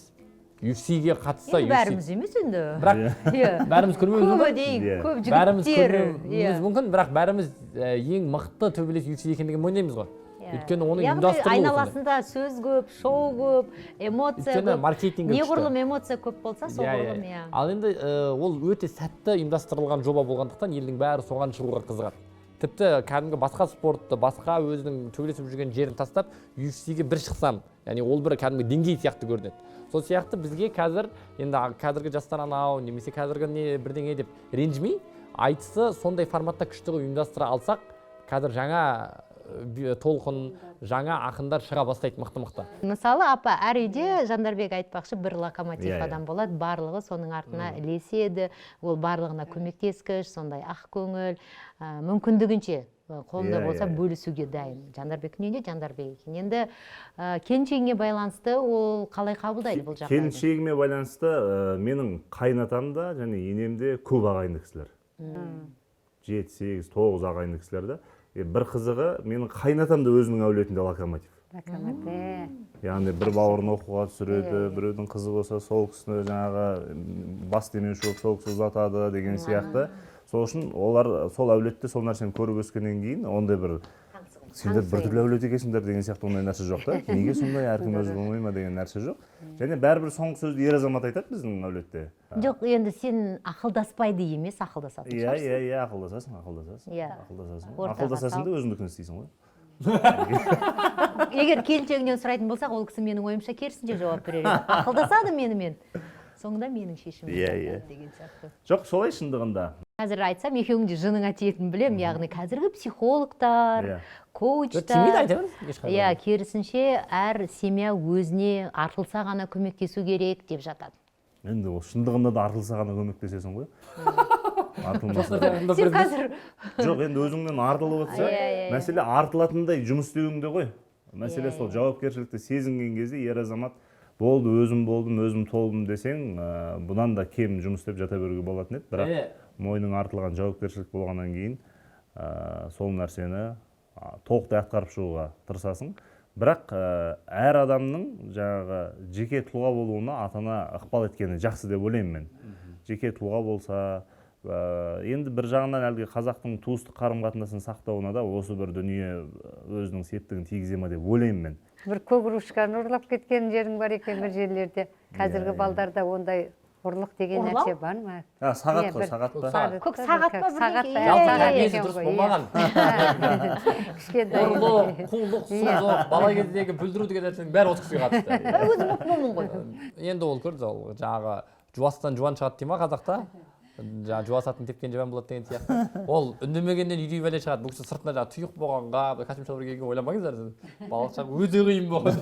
UFC-ге қатысса бәріміз емес енді. Бірақ бәріміз көрмеуіміз мүмкін. Көп жігіттер. Мүмкін, бірақ бәріміз ең мықты төбелес UFC екендігін мойындаймыз ғой. Өйткені оны ұйымдастыру. Айналасында сөз көп, шоу көп, эмоция көп. Неғұрлым эмоция көп болса, соғұрлым. Ал енді ол өте сәтті ұйымдастырылған жоба болғандықтан елдің бәрі соған шығуға қызығады. Тіпті кәдімгі басқа спортты, басқа өзінің төбелесіп жүрген жерін тастап, UFC-ге бір шықсам, яғни ол бір кәдімгі деңгей сияқты көрінеді. Сол сияқты бізге қазір, енді қазіргі жастар анау, немесе қазіргі бірдеңе деп ренжімей, айтысы сондай форматта күшті ұйымдастыра алсақ, қазір жаңа толқын, жаңа ақындар шыға бастайды мықты. Мысалы, апа, әр үйде Жандарбек айтпақшы бір локомотив адам болады, барлығы соның артына ілеседі, ол барлығына көмектескіш, сондай ақ көңіл, мүмкіндігінше қолында болса бөлісуге дайын. Жандарбектің үйінде Жандарбек екен. Енді келіншегіне байланысты ол қалай қабылдайды бұл жағдайды? Келіншегіме байланысты менің қайнатам да және енем де көп ағайынды кісілер. 7, 8, 9 ағайынды кісілер да. Бір қызығы, менің қайнатам да өзінің әулетінде локомотив. Яғни бір бауырын оқуға түсіреді, біреудің қызы болса, сол кісіні жаңағы бас демеуші болып сол кісі ұзатады деген сияқты. Сол үшін олар сол әулетте сол нәрсені көріп өскеннен кейін, ондай бір сендер біртүрлі әулет екенсіңдер деген сияқты ондай нәрсе жоқ та. Неге сондай әркім өзі болмай ма деген нәрсе жоқ. Және бәрібір соңғы сөзді ер азамат айтады біздің әулетте. Жоқ, енді сен ақылдаспайды емес, ақылдасатын шығарсың. Иә, ақылдасасың да өзіңдікін істейсің ғой. Егер келіншегінен сұрайтын болсақ, ол кісі менің ойымша керісінше жауап берер еді. Ақылдасады менімен. Соңында менің шешімім деген сияқты. Жоқ, солай шындығында. Қазір айтсам, екеуің де жыныңа тиетінін білем, яғни қазіргі психологтар, коучтар, керісінше әр семья өзіне артылса ғана көмектесу керек деп жатады. Енді ол шындығында да артылса ғана көмектесесің ғой. Сен қазір... Жоқ, енді өзіңнен артылып отырса, мәселе артылатындай жұмыс істеуіңде ғой. Мәселе сол жауапкершілікті сезінген кезде ер азамат болды, өзім болдым, өзім толдым десең, бұдан да кем жұмыс істеп жата беруге болатын еді. Бірақ мойның артылған жауапкершілік болғаннан кейін сол нәрсені толықтай атқарып шығуға тырысасың. Бірақ әр адамның жаңағы жеке тұлға болуына ата-ана ықпал еткені жақсы деп ойлаймын мен. Жеке тұлға болса, енді бір жағынан әлгі қазақтың туыстық қарым-қатынасын сақтауына да осы бір дүние өзінің септігін тигізе ме деп ойлаймын мен. Бір көк ұрлап кеткен жерің бар екен бір жерлерде. Қазіргі балдарда ондай ұрлық деген нәрсе бар ма? Сағат қой, сағат па? Көк сағат па? Сағат па? Жалпы Сағат тәрбиесі екен дұрыс ғой, болмаған. Кішкентай. Ұрлық, құлдық, сұлдық, бала кездегі бүлдіру деген нәрсенің бәрі осы кісіге қатысты. Өзім ұқпаймын ғой. Енді ол көрді, ол жаңағы жуастан жуан шығады дей ма қазақта? Жаңағы жуасатын тепкен жаман болады деген сияқты. Ол үндемегеннен үйдей бәле шығады. Бұл кісі сыртына жаңағы тұйық болғанға, костюм шалбар киген ойламаңыздар. Балық шағы өте қиын болған.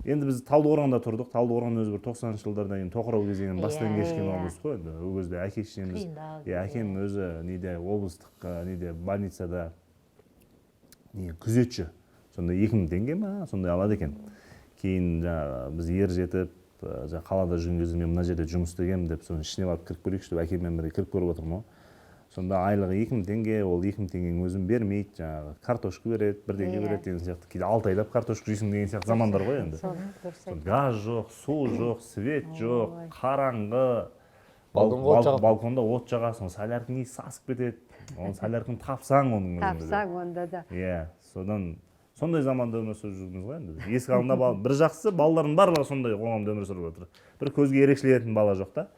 Енді біз Талдықорғанда тұрдық. Талдықорған өзі бір 90-шы жылдардан кейін тоқырау кезеңін бастан кешкен облыс қой. Ол кезде әке-шешеміз, әкем өзі неде облыстық неде больницада күзетші. Сонда 2000 теңге ма, сондай алады екен. Кейін біз ер жетіп, қалада жүрген кезде мен мына жерде жұмыс істегенмін деп, соның ішіне барып кіріп көрейікші деп әкеммен бірге кіріп көріп отырмын ғой. Сонда айлығы 2000 теңге, ол 2000 теңгенің өзін бермейді, жаңағы картошка береді, 1 теңге береді деген сияқты. Кейде 6 айлап картошка жейсің деген сияқты замандар ғой енді. Газ жоқ, су жоқ, свет жоқ, қараңғы. Балконда от жағасың, соляркаң иісі асып кетеді. Оны солярканы тапсаң оның өзінде. Тапсаң онда да. Иә, содан сондай заманда өмір сүріп жүрміз ғой енді. Есік алдында бір жақсы балалардың барлығы сондай қоғамда өмір сүріп жатыр. Бір көзге ерекшеленетін бала жоқ та.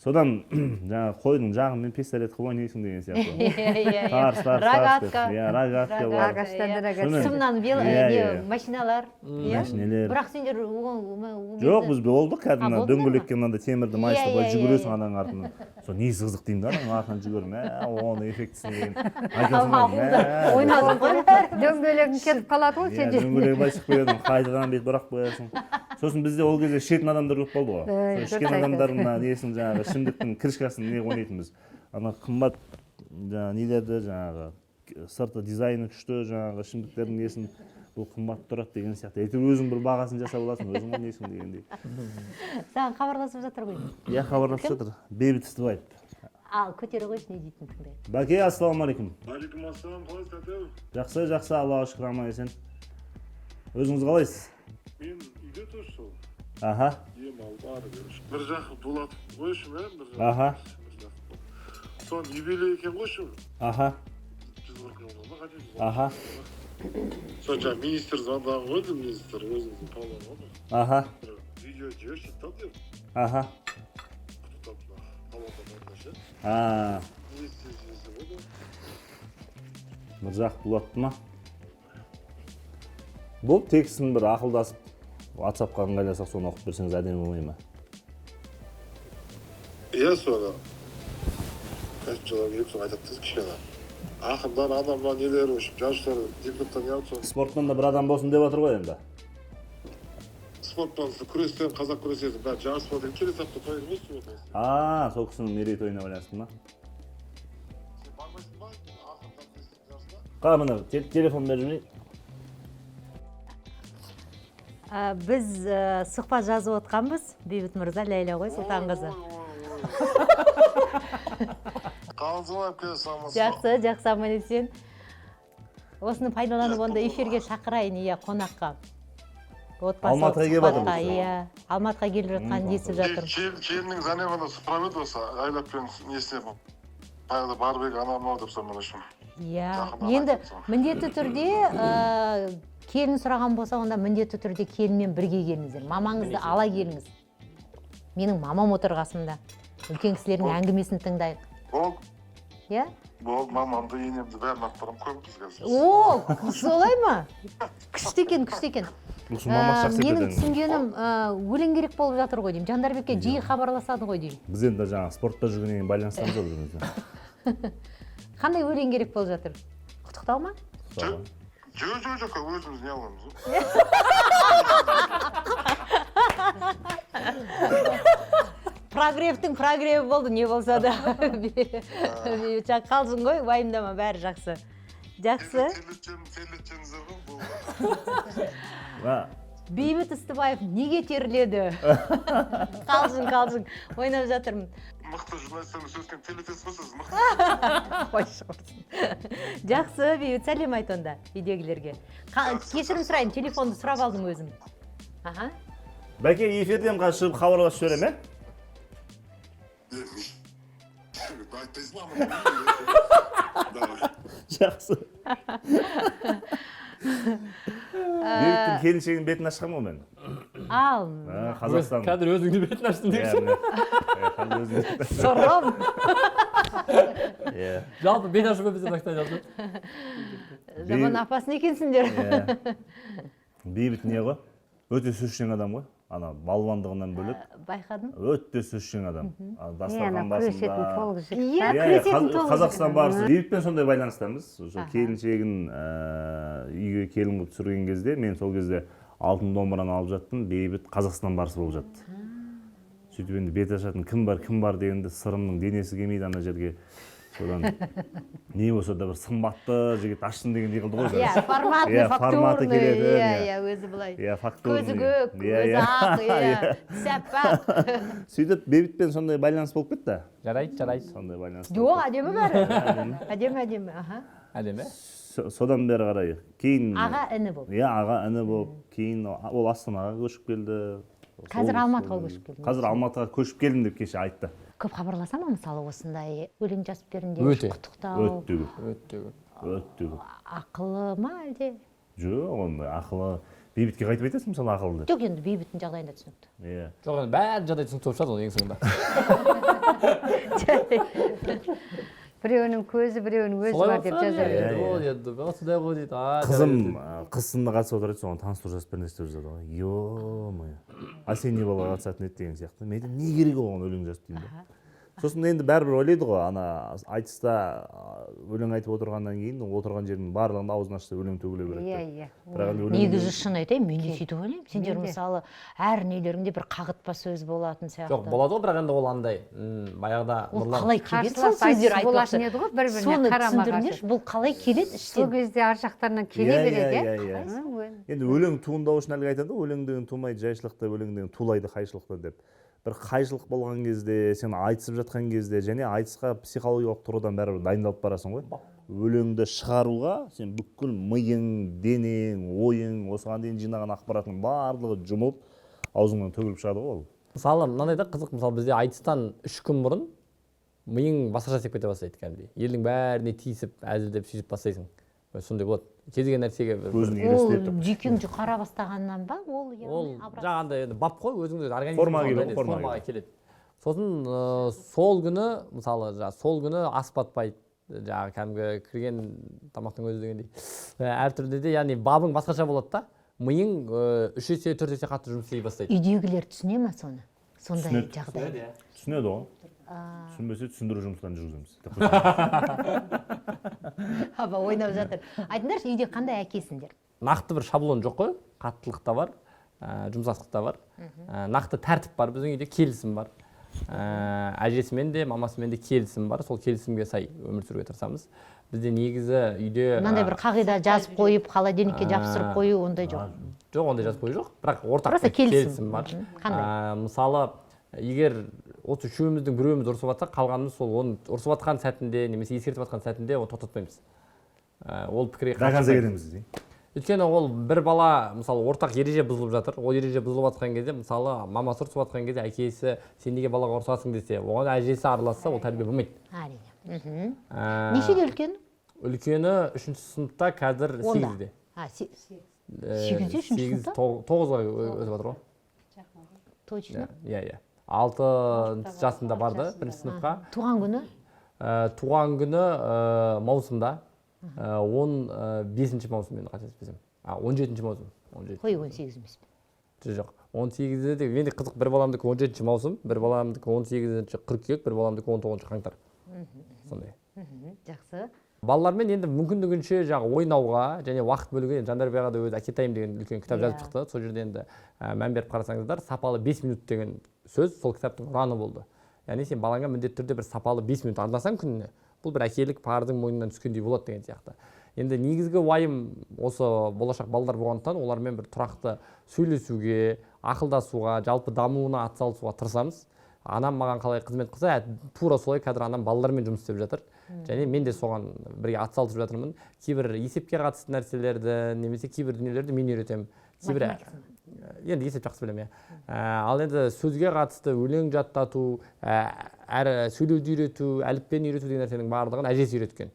Содан жаңағы қойдың жағымен пистолет қылып ойнайсың деген сияқты. Рогатка. Рогатка бар. Сымнан машиналар. Машинелер. Бірақ сендер жоқ, біз болдық кәдімгі дөңгелекке мынандай темірді майыстырып былай жүгіресің ананың артынан. Сол несі қызық деймін да, ананың артынан жүгіріп, оны эффектісін деген. ойнадың ғой. Дөңгелегің кетіп қалады ғой сенде. Дөңгелегі былай шығып қояды, қайтадан бет бірақ қоясың. Сосын бізде ол кезде ішетін адамдар көп болды ғой. Ішкен адамдардың несін жаңағы ішімдіктің крышкасын не ойнайтынбыз. Ана қымбат жаңағы нелерді жаңағы сырты дизайны күшті жаңағы ішімдіктердің несін бұл қымбат тұрады деген сияқты. Әйтеуір өзің бір бағасын жасап аласың, өзің ойнайсың дегендей. Саған хабарласып жатыр ғой. Иә, хабарласып жатыр. Бейбіт Ыстыбаев. Ал, көтере қойшы, не дейтін тыңдайық. Бәке, ассалаумағалейкум. Алейкум ассалам, қалайсыз тәтеу? Жақсы, жақсы, Аллаға шүкір, аман есен. Өзіңіз қалайсыз? Мен үйде тұршы. Аха. Ем алып ары беріш. Бір жақ дулатып қойшы мен, бір жақ. Аха. Сон юбилей екен қойшы. Аха. 140 жылда қажет. Аха. Сон жаңа министр звондаған қойды, министр өзіңіздің палуан ғой. Аха. Видео жіберші тап деп. Аха. Құттықтап палуандан орнашы. Есі болды. Бір жақ дулатты ма? Бұл текстін бір ақылдасып WhatsApp-қа ыңғайласақ соны оқып берсеңіз әдемі болмай ма? Иә, соны. Кәсіпшілер келіп соны айтады кішкене. Ақындар, адамдар нелері үшін, жазушылар, депутаттар не алып Спорттан да бір адам болсын деп отыр ғой енді. Спорттан күрестен, қазақ күресетін, бәрі жарыс болады. Келесі апта тойын өсіп отырсыз. Сол кісінің мерейтойына байланысты ма? Сен бармайсың ба? Ақындар күрестен жарысына? Міне, телефон беріп жіберейін. Біз сұхбат жазып отқанбыз. Бейбіт мырза, Ләйла ғой, Сұлтанқызы. Қалыңыз келе салмасыз. Жақсы, аман есен. Осыны пайдаланып онда эфирге шақырайын, иә, қонаққа. Алматыға келіп жатырмыз. Иә, Алматыға келіп жатқан десіп жатыр. Келіннің занеманы сұрап еді осы Айлаппен несіне баяғыда барбек анам-ау деп сонымен үшін. Иә, енді міндетті түрде келін сұраған болса, онда міндетті түрде келінмен бірге келіңіздер. Мамаңызды ала келіңіз. Менің мамам отыр қасымда. Үлкен кісілердің әңгімесін тыңдайық. Бол. Иә? Бол, мамамды, енемді бәрін апарам көп бізге. О, солай ма? Күшті екен. Менің түсінгенім өлең керек болып жатыр ғой деймін. Жандарбекке жиі хабарласады ғой деймін. Біз енді жаңа спортта жүргеннен байланыстамыз ғой бірімізде. Қандай өлең керек болып жатыр? Құттықтау ма? Жоқ, өзіміз не аламыз. Прогреві болды, не болса да. Қалжың ғой, уайымдама, бәрі жақсы. Жақсы. Терлетченіздер ғой бұл. Бейбіт Ыстыбаев неге терледі? Қалжың, ойнап жатырмын. мықты журналистермен сөйлескен телетест қой сіз, мықты. қойшы құрсын. Жақсы, бейбіт сәлем айт онда үйдегілерге. Кешірім сұрайын, телефонды сұрап алдым өзім. Аха. Бәке, эфирден шығып хабарласып жіберем, жақсы. Бейбіттің келіншегінің бетін ашқам ғой мен. Ал. Қазақстан. Қазір өзіңді бетін аштың дейсің. Сұрым. Жалпы бет ашып өпізден ақтай жалпы. Жаман апасын екенсіңдер. Бейбіт не ғой? Өте сөзшең адам ғой. Ана балуандығынан бөлек. Байқадым. Өте сөзшең адам. Дастархан күресетін басында. толық жігіт. Иә, күресетін толық. Қазақстан барысы. Бейбітпен сондай байланыстамыз. Келіншегін үйге келін қылып түсірген кезде, мен сол кезде алтын домбыраны алып жаттым. Бейбіт Қазақстан барысы болып жатты. Сөйтіп енді бет ашатын кім бар дегенде сырымның денесі келмейді ана жерге. Содан не болса да бір сымбатты жігіт аштым деген қылды ғой. Иә, форматный, фактурный. Иә, өзі бұлай. Иә, фактурный. Көзі көк, көзі ақ, иә, сәппақ. Сөйтіп бейбітпен сондай байланыс болып кетті. Жарайды. Сондай байланыс. Жоқ, әдемі бәрі. Әдемі, аха. Әдемі. Содан бері қарай. Кейін Аға іні болып. Иә, аға іні болып, кейін ол Астанаға көшіп келді. Қазір Алматыға көшіп келді. Қазір Алматыға көшіп келдім деп кеше айтты. Көп хабарласа ма мысалы осындай өлең жазып беріңдер, Өте. құттықтау. Өтті көп. Ақылы ма әлде? Жоқ, ондай ақылы. Бейбітке қайтып айтасың мысалы ақылы деп. Жоқ, енді бейбіттің жағдайында түсінікті. Иә. Жоқ, енді бәрі жағдай түсінікті болып шығады оның ең соңында. Біреуінің көзі, біреуінің өзі бар деп жаза береді. Осындай ғой дейді. Қызым қыз сынына қатысып отырады, соған таныстыру жазып беріңдер деп жазады ғой. Ё-мое. А сен не бала қатысатын еді деген сияқты. Мен не керек оған өлең жазып деймін да. Сосын енді бәрібір ойлайды ғой, ана айтыста өлең айтып отырғаннан кейін отырған жердің барлығында аузын ашса өлең төгіле береді. Иә. Негізі шын айтайын, мен де сөйтіп ойлаймын. Сендер мысалы әр нелеріңде бір қағытпа сөз болатын сияқты. Жоқ, болады ғой, бірақ енді ол андай баяғыда Ол қалай келеді? Сол сөздер болатын еді ғой, бір-біріне қарама-қарсы. Бұл қалай келеді Сол іштен? кезде ар жақтарынан келе береді, иә. Енді өлең туындау үшін әлгі айтады ғой, өлең деген тумайды жайшылықта, өлең деген тулайды қайшылықта деп. Бір қайшылық болған кезде, сен айтысып жатқан кезде, және айтысқа психологиялық тұрғыдан бәрібір дайындалып барасың ғой. Өлеңді шығаруға сен бүкіл миың, денең, ойың, осыған дейін жинаған ақпаратың барлығы жұмылып, аузыңнан төгіліп шығады ғой ол. Мысалы, мынандай да қызық, мысалы бізде айтыстан 3 күн бұрын миың басқаша істеп кете бастайды кәдімгідей. Елдің бәріне тиісіп, әзілдеп сөйтіп бастайсың. Сондай болады. Кез келген нәрсеге көзің Ол елестетіп. жүйкең жұқара бастағаннан ба? ол Ол жаңағындай енді бап қой, өзіңді Формаға келеді. Сосын сол күні ас батпайды. Жаңағы кәдімгі кірген тамақтың өзі дегендей. Әртүрлі де, яғни бабың басқаша болады да, миың 3 есе 4 есе қатты жұмыс істей бастайды. Үйдегілер түсіне ма соны? Сондай жағдай. Түсінеді ғой. Түсінбесе түсіндіру жұмыстарын жүргіземіз. Аба ойнап жатыр. Айтыңдаршы, үйде қандай әкесіңдер? Нақты бір шаблон жоқ қой, қаттылық та бар, жұмсақтық та бар. Нақты тәртіп бар, біздің үйде келісім бар. Әжесімен де, мамасымен де келісім бар, сол келісімге сай өмір сүруге тырысамыз. Бізде негізі үйде... Мынандай бір қағида жазып қойып, холодильникке жабыстырып қою, ондай жоқ. Жоқ, ондай жазып қою жоқ, бірақ ортақ келісім бар. Қандай? Мысалы, егер осы үшеуміздің біреуіміз ұрысып жатса, қалғанымыз сол оны ұрысып жатқан сәтінде немесе ескертіп жатқан сәтінде оны тоқтатпаймыз. Ол пікірге қашан кетеміз дей. Өйткені ол бір бала, мысалы, ортақ ереже бұзылып жатыр. Ол ереже бұзылып жатқан кезде, мысалы, мамасы ұрысып жатқан кезде әкесі сен неге балаға ұрысасың десе, оған әжесі араласса, ол тәрбие болмайды. Әрине. Нешеде үлкен? Үлкені 3-ші сыныпта, қазір 8-де. 8-де 3-ші сыныпта? 9-ға өтіп жатыр ғой. Точно? Иә. 6 жасында барды, 1-ші сыныпқа. Туған күні? Туған күні маусымда. 15-ші маусым енді қателеспесем. 17-ші маусым. Қой 18 емес пе? Жоқ. 18-де де енді қызық, бір баламдікі 17-ші маусым, бір баламдікі 18-ші қыркүйек, бір баламдікі 19-ші қаңтар. Сондай. Жақсы. Балалармен енді мүмкіндігінше ойнауға және уақыт бөлуге, Жандарбияға да өзі әкетайым деген үлкен кітап жазып шықты. Сол жерде енді мән беріп қарасаңыздар, сапалы 5 минут деген сөз сол кітаптың ұраны болды. Яғни сен балаңа міндетті түрде бір сапалы 5 минут арнасаң күніне, бұл бір әкелік парыздың мойнынан түскендей болады деген сияқты. Енді негізгі уайым осы болашақ балалар болғандықтан олармен бір тұрақты сөйлесуге, ақылдасуға, жалпы дамуына атсалысуға тырысамыз. анам маған қалай қызмет қылса, тура солай қазір анам балалармен жұмыс істеп жатыр. Және мен де соған бірге атсалысып жатырмын. Кейбір есепке қатысты нәрселерді, немесе кейбір дүниелерді мен үйретемін. Кейбір енді есеп жақсы білемін. Ал енді сөзге қатысты өлең жаттату, сөйлеуді үйрету, әліппені үйрету деген нәрсенің барлығын әжесі үйреткен.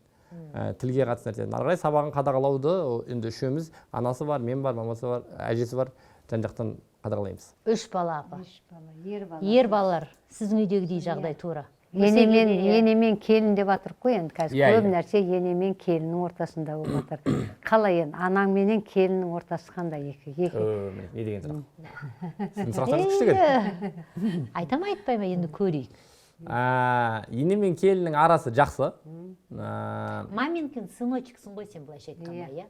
Тілге қатысты нәрсе. Ары қарай сабағын қадағалауды енді үшеуміз, анасы бар, мен бар, мамасы бар, әжесі бар, жан-жақтан қадағалаймыз. 3 бала апа. 3 бала, Ер балалар сіздің үйдегідей жағдай тура. енемен келін деп жатырық қой енді қазір. Иә, Көп иә. нәрсе енемен келіннің ортасында болып жатыр. Қалай енді анаң менен келіннің ортасы қандай екі? Не деген сұрақ? Сіздің сұрақтарыңыз күшті екен. Айтам айтпай ма енді көрейік. Ене мен келіннің арасы жақсы. Маменькин сыночексің ғой сен былайша айтқанда, иә?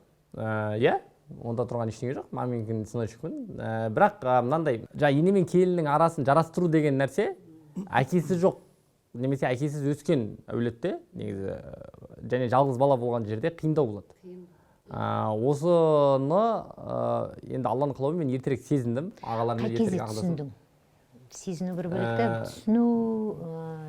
Иә, онда тұрған ештеңе жоқ. Маменькин сыночекпін. Бірақ мынандай, ене мен келіннің арасын жарастыру деген нәрсе әкесі жоқ, немесе әкесіз өскен әулетте, негізі, және жалғыз бала болған жерде қиындау болады. Осыны енді Алланың қалауымен мен ертерек сезіндім. Ағалармен Қай кезде ертерек ағылдасым. түсіндің? Сезіну бір бөлекте, түсіну,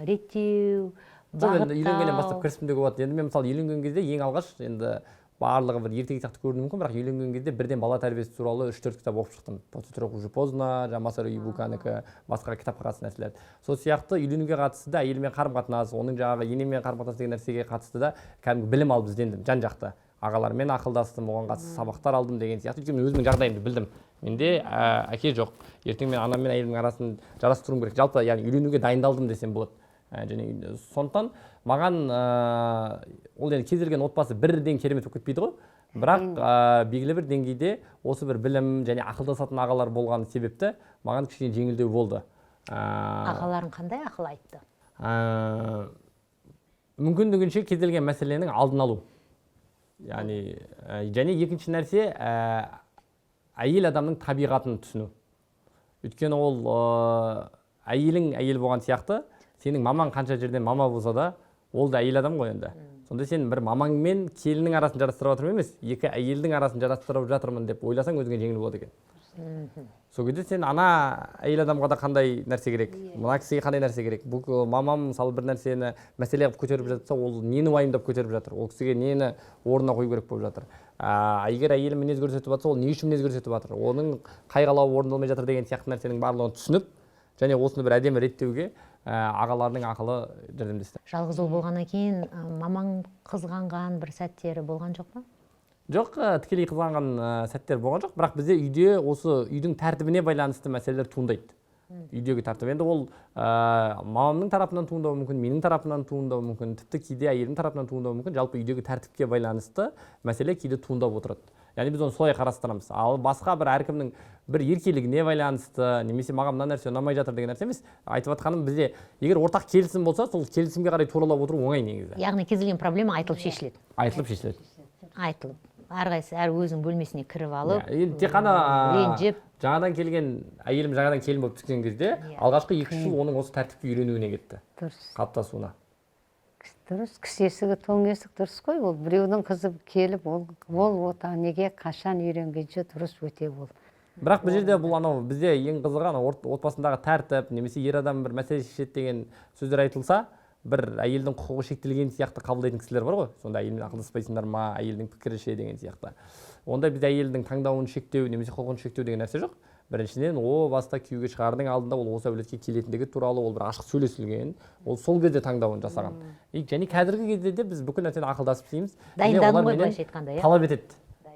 реттеу, Енді үйленгеннен бастап бағыттау. кіріспін деуге болады. Енді мен мысалы үйленген кезде ең алғаш енді барлығы бір ертегі сияқты көрінуі мүмкін, бірақ үйленген кезде бірден бала тәрбиесі туралы 3-4 кітап оқып шықтым. «После 3 уже поздно», «Масару Ибуканікі», басқа кітапқа қатысты нәрселер. Сол сияқты үйленуге қатысты да әйелмен қарым-қатынас, оның жаңағы енемен қарым-қатынас деген нәрсеге қатысты да кәдімгі білім алып іздендім жан-жақты. Ағалармен ақылдастым, оған қатысты сабақтар алдым деген сияқты. Өйткені өзімнің жағдайымды білдім. Менде әке жоқ. Ертең мен анам мен әйелімнің арасын жарастыруым керек. Жалпы яғни үйленуге дайындалдым десем болады. Және сондықтан маған ол енді кез келген отбасы бірден керемет болып кетпейді ғой. Бірақ белгілі бір деңгейде осы бір білім және ақылдасатын ағалар болған себепті маған кішкене жеңілдеу болды. Ағаларың қандай ақыл айтты? Мүмкіндігінше кез келген мәселенің алдын алу. Яғни және екінші нәрсе әйел адамның табиғатын түсіну. Өйткені ол әйелің әйел болған сияқты, сенің мамаң қанша жерден мама болса да, ол да әйел адам ғой енді. Сонда сен бір мамаң мен келіннің арасын жарастырып жатырмын емес, екі әйелдің арасын жарастырып жатырмын деп ойласаң өзіңе жеңіл болады екен. Сол кезде сен ана әйел адамға да қандай нәрсе керек, мына кісіге қандай нәрсе керек. Бұл мамам мысалы бір нәрсені мәселе қылып көтеріп жатса, ол нені уайымдап көтеріп жатыр, ол кісіге нені орнына қою керек болып жатыр. Егер әйелі мінез көрсетіп жатса, ол не үшін мінез көрсетіп жатыр, оның қай қалауы орындалмай жатыр деген сияқты нәрсенің барлығын түсініп, және осыны бір әдемі реттеуге ағалардың ақылы жәрдемдесті. Жалғыз ұл болғаннан кейін мамаң қызғанған бір сәттері болған жоқ па? Жоқ, тікелей қызғанған сәттер болған жоқ, бірақ бізде үйде осы үйдің тәртібіне байланысты мәселелер туындайды. Үйдегі тәртіп. Енді ол мамамның тарапынан туындауы мүмкін, менің тарапынан туындауы мүмкін, тіпті кейде әйелім тарапынан туындауы мүмкін. Жалпы үйдегі тәртіпке байланысты мәселе кейде туындап отырады. Яғни біз оны солай қарастырамыз. Ал басқа бір әркімнің бір еркелігіне байланысты, немесе маған мына нәрсе ұнамай жатыр деген нәрсе емес. Айтып жатқаным, бізде егер ортақ келісім болса, сол келісімге қарай туралап отыру оңай негізі. Яғни кез келген проблема айтылып шешіледі. Айтылып шешіледі. Айтылып. Әрқайсысы әр өзінің бөлмесіне кіріп алып, Тек қана ренжіп. жаңадан келген әйелім жаңадан келін болып түскен кезде алғашқы 2 жыл оның осы тәртіпке үйренуіне кетті. Дұрыс. Қалыптасуына. Дұрыс, кісі есігі тоң есік дұрыс қой. Ол біреудің қызы келіп, ол отанеге қашан үйренгенше дұрыс өте ол. Бірақ бұл жерде бұл анау бізде ең қызығы отбасындағы тәртіп немесе ер адам бір мәселе шешеді деген сөздер айтылса, бір әйелдің құқығы шектелген сияқты қабылдайтын кісілер бар ғой. Сонда әйелмен ақылдаспайсыңдар ма, әйелдің пікірі ше деген сияқты. Онда бізде әйелдің таңдауын шектеу немесе құқығын шектеу деген нәрсе жоқ. Біріншіден, баста күйеуге шығардың алдында ол осы әулетке келетіндігі туралы ол бір ашық сөйлесілген, ол сол кезде таңдауын жасаған. Және қазіргі кезде де біз бүкіл нәрсені ақылдасып істейміз. Дайындадың ғой былайша айтқанда, иә? Талап етеді.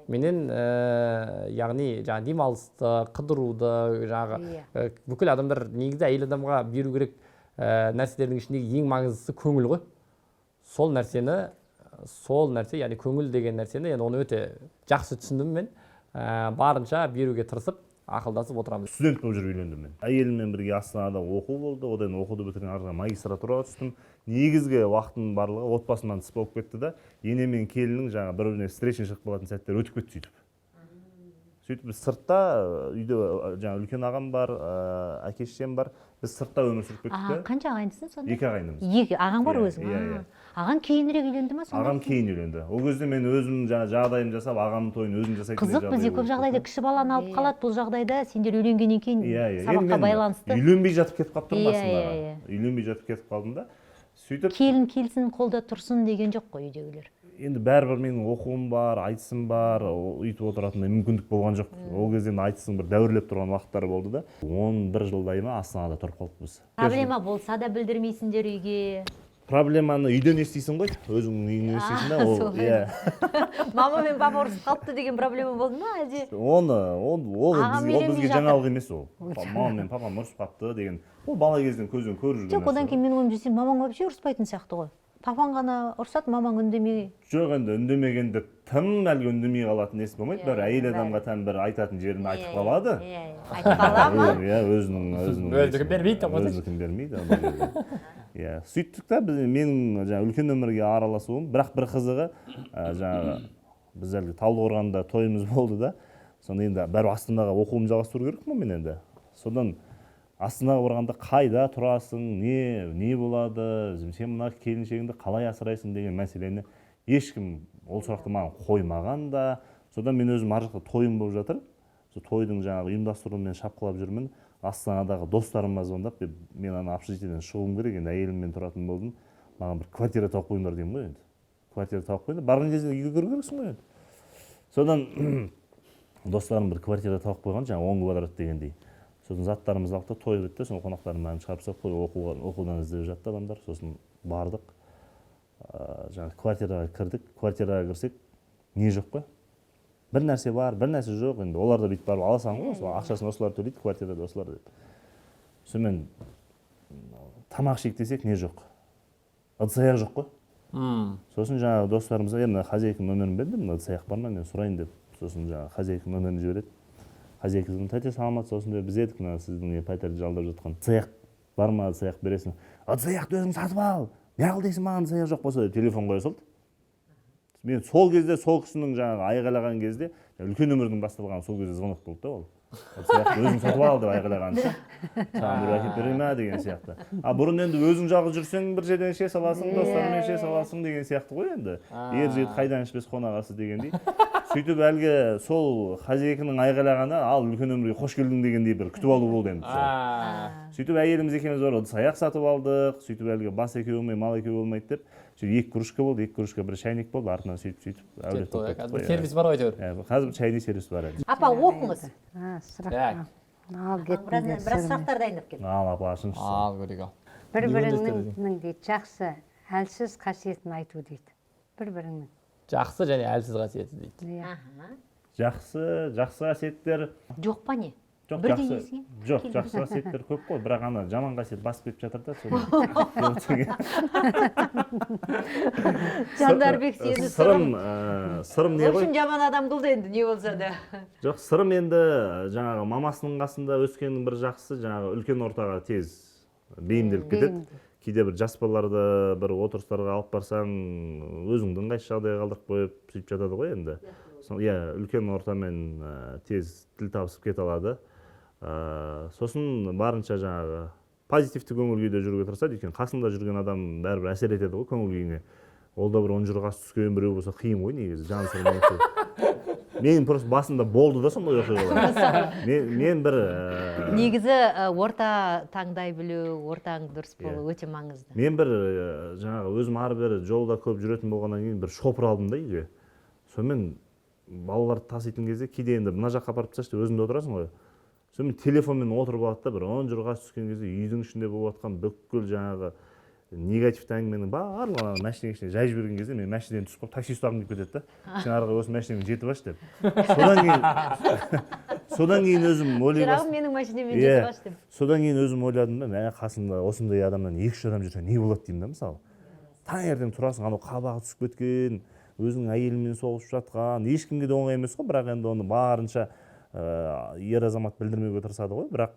Менен яғни демалысты, қыдыруды, бүкіл адамдар негізі әйел адамға беру керек нәрселердің ішіндегі ең маңыздысы көңіл ғой. Сол нәрсе, яғни көңіл деген нәрсені, оны өте жақсы түсіндім мен. Барынша беруге тырысып, ақылдасып отырамыз. Студент болып жүріп үйлендім мен. Әйеліммен бірге Астанада оқу болды, одан оқуды бітірген ары қарай магистратураға түстім. Негізгі уақытының барлығы отбасымнан тыс болып кетті да, ене мен келіннің жаңа бір-біріне встречный шығып қалатын сәттер өтіп кетті сөйтіп. Сөйтіп біз сыртта, үйде жаңа үлкен ағам бар, әке-шешем бар. Біз сыртта өмір сүріп кеттік. Қанша ағайындысың сонда? 2 ағайындымыз. 2 ағаң бар өзің? ағаң кейінірек үйленді ма сонда? Ағам кейін үйленді. Ол кезде мен өзім жағдайым жасап, ағамның тойын өзім жасайтын Қызық, бізде көп жағдайда кіші баланы алып қалады, бұл жағдайда сендер үйленгеннен кейін сабаққа байланысты. Үйленбей жатып кетіп қалып тұрмын басында. Үйленбей жатып кетіп қалдым да. Сөйтіп келін келсін, қолда тұрсын деген жоқ қой үйдегілер. енді бәрібір менің оқуым бар, айтысым бар, өйтіп отыратындай мүмкіндік болған жоқ. Ол кезде айтыстың бір дәуірлеп тұрған уақыттары болды да. 11 жылдай ма Астанада тұрып қалдық. Проблема болса да білдірмейсіңдер үйге. Проблеманы үйден естисің ғой, өзіңнің үйіңнен естисің да, ол иә. Мама мен папа ұрысып қалыпты деген проблема болды ма, әлде? Ол бізге жаңалық емес ол. Мама мен папам ұрысып қалыпты деген. Ол бала кезден көзбен көріп жүрген. Жоқ, одан кейін менің ойымша сен мамаң вообще ұрыспайтын сияқты ғой. Папаң ғана ұрсады, мамаң үндемей. Жоқ, енді үндемегенде тым әлгі үндемей қалатын несі болмайды. Бір әйел адамға тән бір айтатын жерін айтып қалады. Айтып қала ма? Иә, өзінің бермейді деп қойды. Өзінікін бермейді. Иә, сөйттік та менің үлкен өмірге араласуым, бірақ бір қызығы, жаңағы біз әлгі Талдықорғанда тойымыз болды да, соны енді бәрі Астанаға оқуымды жалғастыру керек қой мен енді. Содан Астанаға барғанда қайда тұрасың, не болады, сен мына келіншегіңді қалай асырайсың деген мәселені ешкім ол сұрақты маған қоймаған да. Содан мен өзім ар жақта тойым болып жатыр. Сол тойдың жаңағы ұйымдастыруымен шапқылап жүрмін. Астанадағы достарыма звондап, мен ана общежитиеден шығуым керек, енді әйеліммен тұратын болдым. Маған бір квартира тауып қойыңдар деймін ғой енді. Квартира тауып қойыңдар, барған кезде үйге кіру керексің ғой енді. Содан достарым бір квартира тауып қойған, жаңағы 10 квадрат дегендей. Сосын заттарымызды алып та той бітті, сосын қонақтарымды бәрін шығарып салып қойып оқудан іздеп жатты адамдар. Сосын бардық, жаңағы квартираға кірдік. Квартираға кірсек, не жоқ қой. Бір нәрсе бар, бір нәрсе жоқ. Енді олар да бүйтіп барып аласың ғой, ақшасын осылар төлейді, квартирада осылар деп. Сонымен тамақ ішейік десек, не жоқ. Ыдыс-аяқ жоқ қой. Сосын жаңағы достарымызға енді хозяйканың нөмірін бердім, ыдыс-аяқ бар ма, мен сұрайын деп. Сосын жаңағы хозяйканың нөмірін жібереді. Хозяйкадан тәте саламатсыз, осындай біз едік, мына сіздің пәтерді жалдап жатқан. Ыдыс-аяқ бар ма, ыдыс-аяқ бересің. Ыдыс-аяқты өзің сатып ал. Неғыл дейсің маған, ыдыс-аяқ жоқ болса деп телефон қоя салды. Мен сол кезде, сол кісінің жаңағы айғайлаған кезде, үлкен өмірдің басталғаны сол кезде звонок болды да ол. Ыдыс-аяқты өзің сатып ал деп айғайлаған үшін. Саған бір әкеп бере ма деген сияқты. Бұрын енді өзің жалғыз жүрсең бір жерден іше саласың, достарыңмен іше саласың деген сияқты ғой енді. Ер жігіт қайдан ішпес қонағасы дегендей. Сөйтіп әлгі сол хозяйканың айғайлағаны, ал үлкен өмірге қош келдің дегендей бір күтіп алу болды енді. Сөйтіп әйеліміз екеуміз бар, ыдыс-аяқ сатып алдық. Сөйтіп әлгі бас екеу болмай, мал екеу болмайды деп. Сөйтіп 2 кружка болды, 2 кружка бір шайник болды, артынан сөйтіп әулет болып кетті. Сервис бар ғой әйтеуір. Қазір чайный сервис бар әлі. Апа, оқыңыз. Сұрақ. Ал кеттіңдер. Біраз сұрақтар дайындап кел. Ал апа ашыңызшы. Ал көрейік ал. Бір-біріңнің дейді, жақсы, әлсіз қасиетін айту дейді. Бір-біріңнің. Жақсы және әлсіз қасиеті дейді. Жақсы қасиеттер Жоқ па не? жоқ, Бірдей есіңе? жоқ, жақсы қасиеттер көп қой, бірақ ана жаман қасиет басып кетіп жатыр да соны. Жандарбек сені Сырым не В ғой? общем, жаман адам қылды енді, не болса да. Жоқ, сырым енді жаңағы мамасының қасында өскеннің бір жақсы, жаңағы үлкен ортаға тез бейімделіп кетеді. Кейде бір жас балаларды бір отырыстарға алып барсаң, өзіңді ыңғайсыз жағдайға қалдырып қойып сөйтіп жатады ғой енді. Иә, үлкен ортамен тез тіл табысып кете алады. Сосын барынша жаңағы позитивті көңіл күйде жүруге тырысады, өйткені қасында жүрген адам бәрібір әсер етеді ғой көңіл күйіне. Ол да бір ұнжырғасы түскен біреу болса қиын ғой негізі, жан сырын. Менің просто басында болды да сондай оқиғалар. Мен бір Негізі орта таңдай білу, ортаң дұрыс болу өте маңызды. Мен бір жаңағы өзім ары бері жолда көп жүретін болғаннан кейін бір шопыр алдым да үйге. Сонымен балаларды таситын кезде кейде енді мына жаққа апарып тасташы деп өзіңде отырасың ғой. Сонымен телефонмен отырып алады да бір ұнжырғасы түскен кезде үйдің ішінде болып жатқан бүкіл жаңағы негативті әңгіменің барлығын машинаның ішіне жайып жіберген кезде мен машинадан түсіп қалып такси ұстағым келіп кетеді да. Сен арғы осы машинамен жетіп аш деп. Содан кейін өзім ойлай бастадым. Менің машинамен жетіп аш деп. Содан кейін өзім ойладым да, мә қасымда осындай адамнан 2-3 адам жүрсе не болады деймін да мысалы. Таңертең тұрасың, анау қабағы түсіп кеткен, өзінің әйелімен соғысып жатқан, ешкімге де оңай емес қой, бірақ енді оны барынша ер азамат білдірмеуге тырысады ғой, бірақ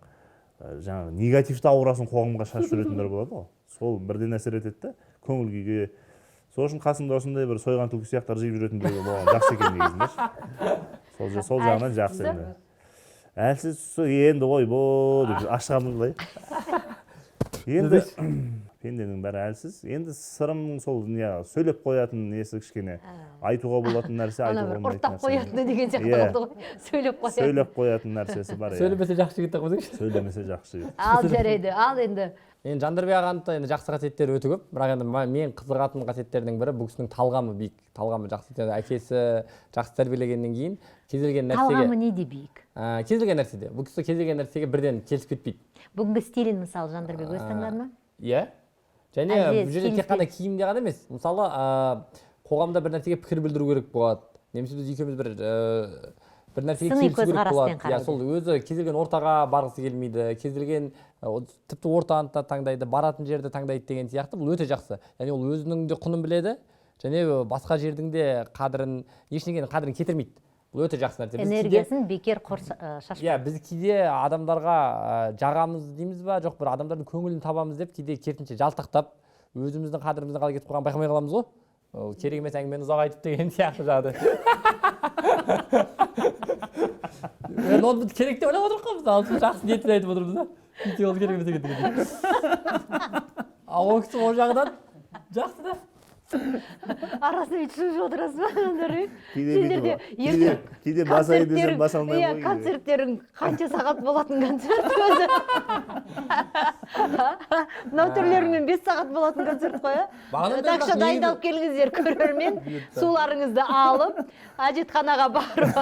жаңағы негативті аурасын қоғамға шашып жүретіндер болады ғой. Сол бірден әсер етеді да, көңіл күйге. Сол үшін қасында осындай бір сойған түлкі сияқтар жиып жүретіндер болған жақсы екен негізінде. Сол жағынан жақсы енді. Әлсіз енді ойбой деп ашқанмын былай. пенденің бәрі әлсіз. Енді сырым сол сөйлеп қоятын несі кішкене айтуға болатын нәрсе, айтуға болмайтын ұрттап қоятыны деген сияқты болды ғой. Сөйлеп қоятын. Сөйлеп қоятын нәрсесі бар. Сөйлемесе жақсы жігіт деп қойсаңшы. Сөйлемесе жақсы жігіт. Ал жарайды. Ал енді Енді Жандарбек ағаның енді жақсы қасиеттері өте көп, бірақ енді мен қызығатын қасиеттердің бірі бұл кісінің талғамы биік, талғамы жақсы. Әкесі жақсы тәрбиелегеннен кейін кез келген нәрсеге талғамы неде биік? Кез келген нәрседе. Бұл кісі кез келген нәрсеге бірден келісіп кетпейді. Бүгінгі стилін мысалы Жандарбек өз таңдады ма? Иә. Және бұл жерде тек қана киімде ғана емес. Мысалы, қоғамда бір нәрсеге пікір білдіру керек болады. Немесе біз екеуміз бір нәрсеге келісу керек болады. Иә, сол өзі кез келген ортаға барғысы келмейді, кез келген тіпті ортаны таңдайды, баратын жерді таңдайды деген сияқты. Бұл өте жақсы. Яғни ол өзінің де құнын біледі, және басқа жердің де қадірін, ешнеңенің қадірін кетірмейді. Бұл өте жақсы нәрсе. Энергиясын бекер шашпайды. Иә, біз кейде адамдарға жағамыз дейміз ба, жоқ бір адамдардың көңілін табамыз деп кейде керісінше жалтақтап, өзіміздің қадіріміздің қалай кетіп қалғанын байқамай қаламыз ғой. Керек емес әңгімені ұзақ айтып деген сияқты жады. Оны керек деп ойлап отырмыз ғой, біз жақсы ниетпен айтып отырмыз да. Ол керек емес екен. Ол кісі ол жағынан жақсы да. Арасында бүйтіп жүріп отырасыз ба, Жандарбек? Кейде басай десем баса алмай қойды. Концерттерің қанша сағат болатын концерт өзі? Мынау түрлеріңмен 5 сағат болатын концерт қой, Такша дайындалып келіңіздер, көрермен, суларыңызды алып, әжетханаға барып.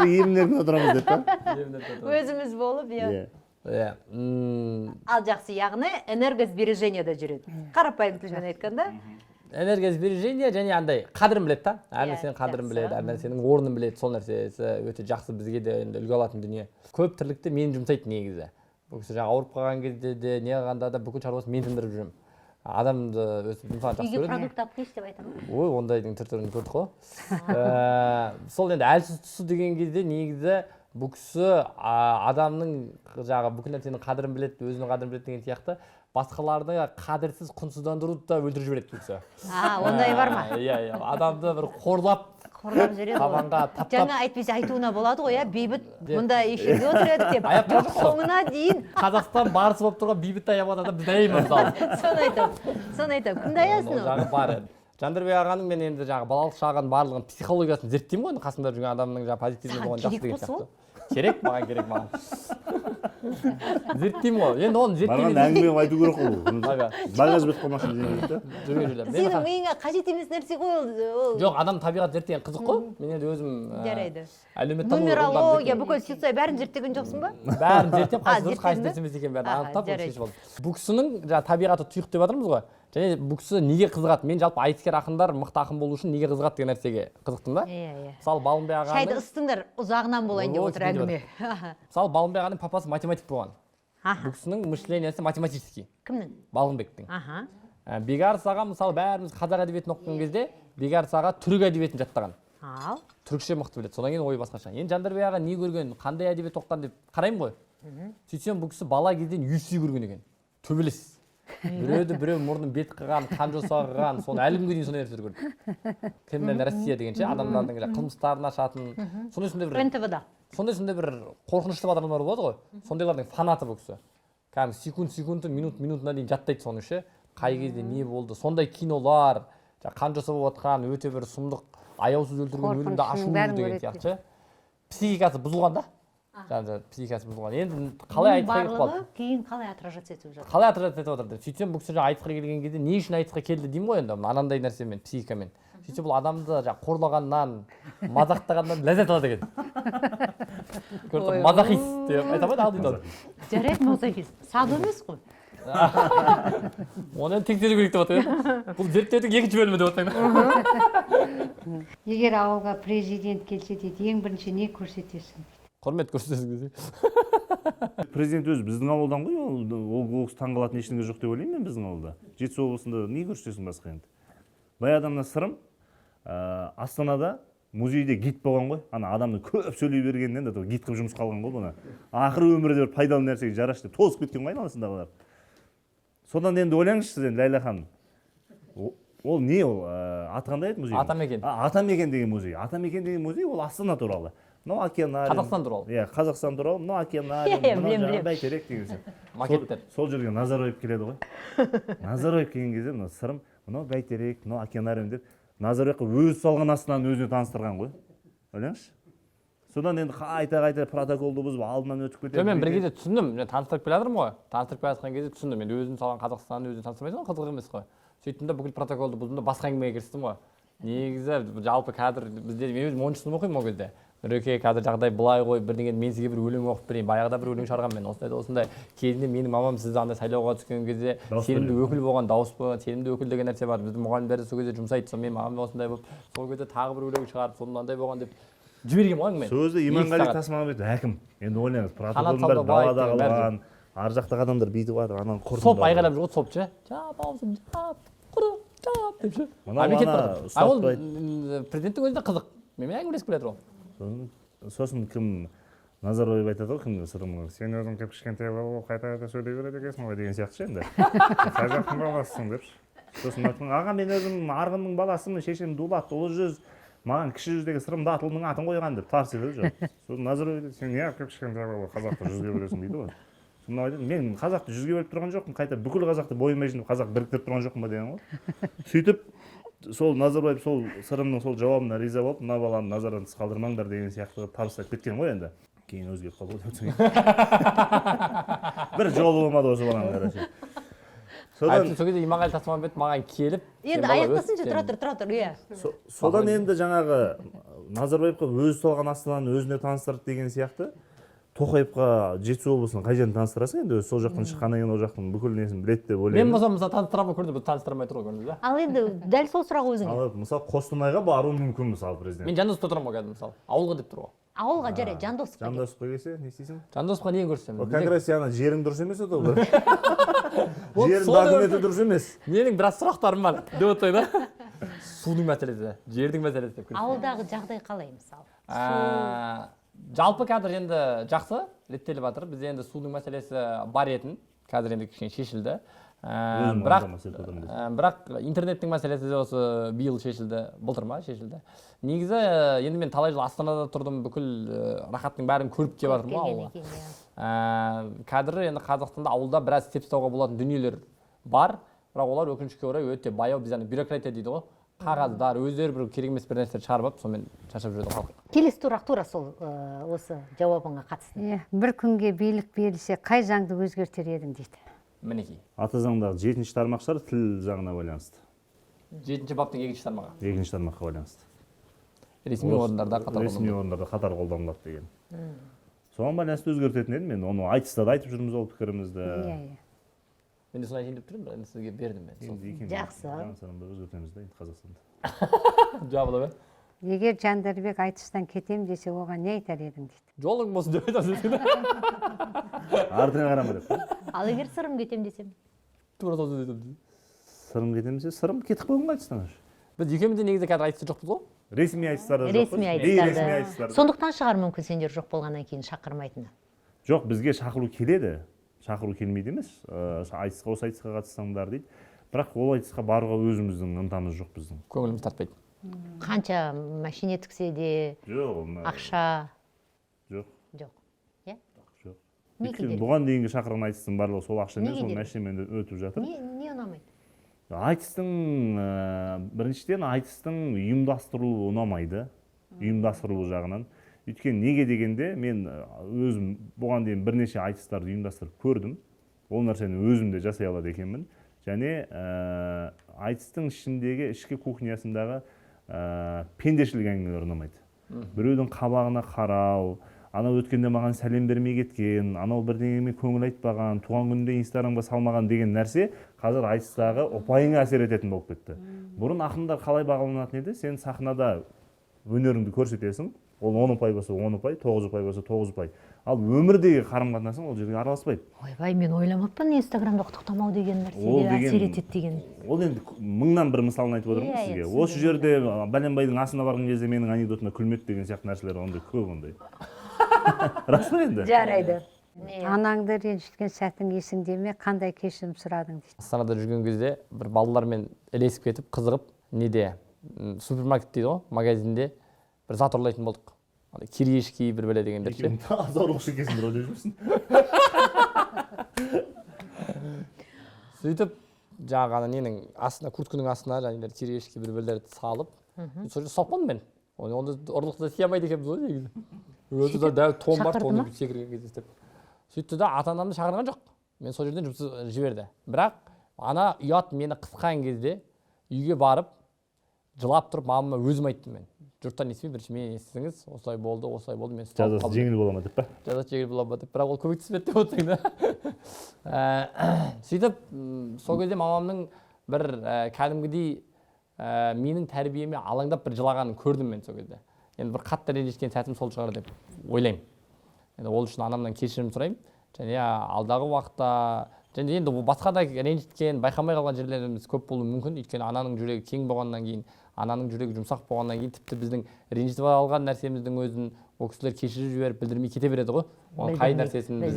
Емінерін отырамыз деп па? Өзіміз болып, иә. Ал жақсы, яғни энергосбережениеде жүреді. Қарапайым тілмен айтқанда. Энергосбережение және андай қадірін біледі да. Әр нәрсенің қадірін біледі, әр нәрсенің орнын біледі. Сол нәрсесі өте жақсы, бізге де үлгі алатын дүние. Көп тірлікті мен жұмсайды негізі. Бұл кісі жаңа ауырып қалған кезде де, не қылғанда да бүкіл шаруасын мен тындырып жүремін. Адамды жұмсаған жақсы көреді. Үйге продукт алып келші деп айтамын. Ой, ондайдың түр-түрін көрдік қой. Сол енді әлсіз тұсы деген кезде негізі бұл кісі адамның жаңағы бүкіл нәрсенің қадірін біледі, өзінің қадірін біледі деген сияқты. Басқаларды қадірсіз, құнсыздандыруды да өлтіріп жібереді бұл кісі. Ондай бар ма? Иә, адамды бір қорлап жүреді. Табанға таптап. Жаңа айтпесе айтуына болады ғой, бейбіт мұнда эфирде отыр едік деп. Соңына дейін. Қазақстан барысы болып тұрған бейбіт аяп отырды, біз аяймыз мысалы. Соны айтамын. Кімді аясың ол? Жағы бар еді. Жандарбек ағаның мен енді жаңағы балалық шағын барлығын психологиясын зерттеймін ғой, қасында жүрген адамның жаңағы позитивный болған жақсы деген сияқты. Керек, маған керек, зерттеймін ғой. Енді оны зерттеймін. Барған әңгіме айту керек қой. Багаж бітіп қалмасын деген да. Сенің миыңа қажет емес нәрсе ғой ол. Жоқ, адам табиғат зерттеген қызық қой. Мен енді өзім жарайды. Нумерология, бүкіл ситуация бәрін зерттеген жоқсың ба? Бәрін зерттеп, қайсы дұрыс, қайсы дұрыс емес екенін бәрін анықтап шешіп алдым. Бұл кісінің табиғаты тұйық деп жатырмыз ғой. Және бұл кісі неге қызығады? Мен жалпы айтыскер ақындар мықты ақын болу үшін неге қызығады деген нәрсеге қызықтым да. Мысалы Балымбек ағаның шайды ыстыңдар, ұзағынан болайын деп отыр әңгіме. Мысалы Балымбек ағаның папасы математик болған. Бұл кісінің мышлениесі математический. Кімнің? Балымбектің. Бекарыс аға мысалы бәріміз қазақ әдебиетін оқыған кезде Бекарыс аға түрік әдебиетін жаттаған. Түрікше мықты біледі. Содан кейін ой басқаша. Енді Жандарбек аға не көрген, қандай әдебиет оқыған деп қараймын ғой. Сөйтсем бұл кісі бала кезден UFC көрген екен. Төбелес. Біреу мұрнын бет қылған, қан жосаған, соны әлі күнге дейін сондай нәрселер көрдім. Криминальная Россия дегенше адамдардың қылмыстарын ашатын. Сондай бір қорқынышты бағдарламалар болады ғой. Сондайлардың фанаты бұл кісі. Кәдімгі секунд, минутына дейін жаттайды соны ше. Қай кезде не болды? Сондай кинолар, қан жоса болып жатқан, өте бір сұмдық, аяусыз өлтірген, өлімді ашу деген сияқты. Психикасы бұзылған да. Психикасы бұзылған. Енді қалай айтысқа кетіп қалды? Кейін қалай отражаться етіп жатыр? Қалай отражаться етіп жатыр? Сөйтсем бұл кісі айтысқа келген кезде не үшін айтысқа келді деймін ғой енді, анандай нәрсемен, психикамен. Сөйтсе бұл адамды қорлағаннан, мазақтағаннан ләззат алады екен. Көрдім, мазахист деп айта алмайды, ал дейді. Жарайды, мазахист. Саду емес қой. Оны тексеру керек деп отыр. Бұл зерттеудің екінші бөлімі деп отыр. Егер ауылға президент келсе дейді, ең бірінші не көрсетесің? Құрмет көрсетесің. Президент өзі біздің ауылдан ғой, ол кісі таңғалатын ештеңе жоқ деп ойлаймын мен біздің ауылда. Жетісу облысында не көрсетесің басқа енді? Баяғыда сырым, Астанада музейде гид болған ғой. Ана адамды көп сөйлей бергеннен де гид қылып жұмысқа алған ғой бұны. Ақыры өмірде бір пайдалы нәрсеге жараш деп тозып кеткен ғой айналасындағылар. Содан енді ойлаңызшы сіз енді Ләйлә ханым. Ол не ол? Аты қандай еді музей? Атамекен. Атамекен деген музей. Атамекен деген музей ол Астана туралы. Мынау океанарий. Қазақстан туралы. Иә, Қазақстан туралы. Мынау океанарий, мынау жаңағы бәйтерек деген сияқты. макеттер. Сол жерге Назарбаев келеді ғой. Назарбаев келген кезде мына сырым, мынау бәйтерек, мынау океанариум деп Назарбаевқа өзі салған астынан өзіне таныстырған ғой. Ойлаңызшы. Содан енді қайта протоколды бұзып алдынан өтіп кетеді. Мен бір кезде түсіндім, мен таныстырып келе жатырмын ғой. Таныстырып келе жатқан кезде түсіндім. Мен өзім салған Қазақстанды өзіне таныстырмайсың ғой, қызық емес қой. Сөйттім де бүкіл протоколды бұздым да басқа әңгімеге кірістім ғой. Негізі жалпы кадр бізде мен өзім 10-шы сынып оқимын ол кезде. Нұреке қазір жағдай былай ғой, бірдеңе мен сізге бір өлең оқып берейін. Баяғыда бір өлең шығарғанмын мен. Осындай кезінде менің мамам сізді андай сайлауға түскен кезде сенімді өкіл болған, дауыс болған, сенімді өкіл деген нәрсе бар. Біздің мұғалімдер сол кезде жұмсайды. Сонымен мамам осындай болып, сол кезде тағы бір өлең шығарып, соның андай болған деп жіберген ғой мен. Сөзді Иманғали Тасмағамбетов әкім. Енді ойлаңыз, протоколдар далада қалған, ар жақтағы адамдар бүйтіп жатыр, ананы құрдым. Соп айғайлап жүр ғой, соп ше. Жап, аузым жап, құры, жап деп ше. Ол президенттің өзі де қызық. Менімен әңгімелесіп келе жатыр ол. Сосын кім Назарбаев айтады ғой, кімге сырым, сен өзің кеп кішкентай болып қайта сөйлей береді екенсің ғой деген сияқты ше енді. Қай жақтың баласысың деп. Сосын айтқан, аға мен өзім арғынның баласымын, шешем дулат, ұлы жүз, маған кіші жүздегі сырымды атұлының атын қойған деп тарс етеді жоқ. Сосын Назарбаев сен неғып кеп кішкентай болып қазақты жүзге бөлесің дейді ғой. Сонда айтады, мен қазақты жүзге бөліп тұрған жоқпын, қайта бүкіл қазақты бойыма жинап қазақ біріктіріп тұрған жоқпын ба деген ғой. Сөйтіп сол Назарбаев сол сырымның сол жауабына риза болып, мына баланы назардан тыс қалдырмаңдар деген сияқты табыстап кеткен ғой енді. Кейін өзгеріп қалды ғой деп бір жолы болмады осы баланың короче. Содан сол кезде Иманғали Тасмағамбетов маған келіп, енді аяқтасыншы, тұра тұр, иә. Содан енді жаңағы Назарбаевқа өзі салған астананы өзіне таныстырды деген сияқты Тоқаевқа Жетісу облысының қай жерін таныстырасың енді өзі сол жақтан шыққаннан кейін ол жақтың бүкіл несін біледі деп ойлаймын. Мен болсам мысалы таныстырамын көрді, бұл таныстырмай тұр ғой көрдіңіз ба? Ал енді дәл сол сұрақ өзіңе. Ал мысалы Қостанайға бару мүмкін мысалы президент. Мен Жандосовта тұрамын ғой қазір мысалы. Ауылға деп тұр ғой. Ауылға жарайды, Жандосовқа. Жандосовқа келсе не істейсің? Жандосовқа нені көрсетемін? Как раз ана жерің дұрыс емес еді ол. Жердің документі дұрыс емес. Менің біраз сұрақтарым бар деп отырмын да. Судың мәселесі, жердің мәселесі деп көрсетемін. Ауылдағы жағдай қалай мысалы? Жалпы қазір енді жақсы реттеліп жатыр. Бізде енді судың мәселесі бар етін, қазір енді кішкене шешілді. Бірақ интернеттің мәселесі де осы биыл шешілді, былтыр ма шешілді. Негізі енді мен талай жыл Астанада тұрдым, бүкіл рахаттың бәрін көріп келіп жатырмын ауылға. Қазір енді Қазақстанда ауылда біраз істеп тастауға болатын дүниелер бар, бірақ олар өкінішке орай өте баяу, біз бюрократия дейді ғой. Қағаздар, өздері бір керек емес бір нәрселер шығарып алып, сонымен шаршап жүреді халық. Келесі сұрақ тура сол осы жауабыңа қатысты. Бір күнге билік берілсе, қай заңды өзгертер едің дейді. Мінекей. Ата заңдағы 7-ші тармақ шығар, тіл жағына байланысты. 7-ші баптың 2-ші тармағы. 2-ші тармаққа байланысты. Ресми орындарда қатар қолданылады деген. Соған байланысты өзгертетін едім мен, оны айтыста да айтып жүрміз ол пікірімізді. Мен де соны айтайын деп тұрмын, бірақ сізге бердім мен. Жақсы. Өзгертеміз да енді Қазақстанда. Жабыла бе? Егер Жандарбек айтыстан кетем десе, оған не айтар едің дейді. Жолың болсын деп айтасың. Артыңа қарама деп. Ал егер сырым кетем десем? Тура сосын айтамын. Сырым кетем десе, сырым кетіп қойған айтыстан. Біз екеуміз де негізі қазір айтыста жоқпыз ғой? Ресми айтыстарда жоқпыз. Ресми айтыстарда. Сондықтан шығар мүмкін сендер жоқ болғаннан кейін шақырмайтыны. Жоқ, бізге шақыру келеді. Шақыру келмейді емес. Айтысқа осы айтысқа қатыссаңдар дейді. Бірақ ол айтысқа баруға өзіміздің ынтамыз жоқ біздің. Көңіліміз тартпайды. Қанша машина тіксе де, ақша жоқ. Жоқ. Иә? Жоқ. Неге? Бұған дейінгі шақырған айтыстың барлығы сол ақшамен, сол машинамен өтіп жатыр. Не ұнамайды? Айтыстың біріншіден айтыстың ұйымдастырылуы ұнамайды. Ұйымдастырылу жағынан. Өйткені неге дегенде мен өзім бұған дейін бірнеше айтыстарды ұйымдастырып көрдім. Ол нәрсені өзім де жасай алады екенмін. Және айтыстың ішіндегі ішкі кухнясындағы пендешілік әңгімелер ұнамайды. Біреудің қабағына қарау, анау өткенде маған сәлем бермей кеткен, анау бірдеңемен көңіл айтпаған, туған күнінде Инстаграмға салмаған деген нәрсе қазір айтыстағы ұпайыңа әсер ететін болып кетті. Бұрын ақындар қалай бағаланатын еді? Сен сахнада өнеріңді көрсетесің, ол 10 ұпай болса 10 ұпай, 9 ұпай болса 9 ұпай. Ал өмірдегі қарым-қатынасың ол жерге араласпайды. Ойбай, мен ойламаппын Инстаграмда құттықтамау деген нәрсеге әсер етеді деген. Ол енді мыңнан бір мысалын айтып отырмын сізге. Осы жерде бәленбайдың асына барған кезде менің анекдотыма күлмеді деген сияқты нәрселер ондай көп ондай. Рас па енді? Жарайды. Анаңды ренжіткен сәтің есіңде ме, қандай кешірім сұрадың дейді. Астанада жүрген кезде бір балалармен ілесіп кетіп, қызығып, неде супермаркет дейді ғой, магазинде бір зат ұрлайтын болдық. Кирешки бір бәле дегендер ше. Зорлықшы кезінде ойлап жүрсің. сөйтіп жаңағы ненің астына куртканың астына жаңағылар тергешке бір бірлерді салып сол жерде ұсталып қалдым мен. Онда ұрлықты істей алмайды екенбіз ғой негізі. Өзі де дәу том бар, томды секірген кезде істеп. Сөйтті да ата анамды шақырған жоқ. Мен сол жерден жұмыс жіберді. Бірақ ана ұят мені қысқан кезде үйге барып жылап тұрып мамама өзім айттым мен. Жұрттан естімей бірінші мен естісіңіз, осылай болды, мен ұсталып қалдым. Жазасы жеңіл бола ма деп па? Жазасы жеңіл бола ма деп, бірақ ол көмектеспеді деп отырсың да. Сөйтіп сол кезде мамамның бір кәдімгідей менің тәрбиеме алаңдап бір жылағанын көрдім мен сол кезде. Енді бір қатты ренжіткен сәтім сол шығар деп ойлаймын. Енді ол үшін анамнан кешірім сұраймын. Және алдағы уақытта және енді басқа да ренжіткен, байқамай қалған жерлеріміз көп болуы мүмкін. Өйткені ананың жүрегі кең болғаннан кейін, ананың жүрегі жұмсақ болғаннан кейін тіпті біздің ренжітіп алған нәрсеміздің өзін ол кісілер кешіріп жіберіп білдірмей кете береді ғой. Оның қай нәрсесін біз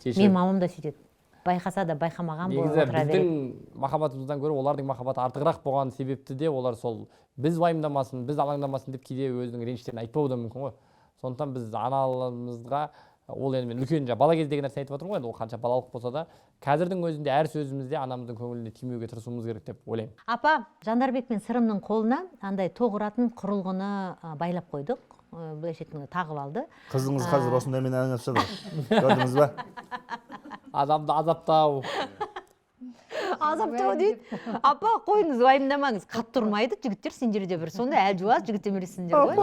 кешіріп. Мен мамам да сөйтеді. Байқаса да байқамаған болып отыра береді. Біздің махаббатымыздан гөрі олардың махаббаты артығырақ болған себепті де олар сол біз уайымдамасын, біз алаңдамасын деп кейде өзінің реніштерін айтпауы да мүмкін ғой. Сондықтан біз аналарымызға ол енді мен үлкен бала кездегі нәрсе айтып отырмын ғой, енді ол қанша балалық болса да қазірдің өзінде әр сөзімізде анамыздың көңіліне тимеуге тырысуымыз керек деп ойлаймын. Апа, Жандарбек мен Сырымның қолына андай тоқ ұратын құрылғыны байлап қойдық. Былайша айтқанда тағып алды. Қызыңыз қазір осындаймен әңгімелесіп жатыр. Көрдіңіз ба? Адамды азаптау. Азаптау дейді. Апа, қойыңыз, уайымдамаңыз. Қатты ұрмайды жігіттер, сендерде бір сондай әлжуаз жігіт емессіңдер ғой.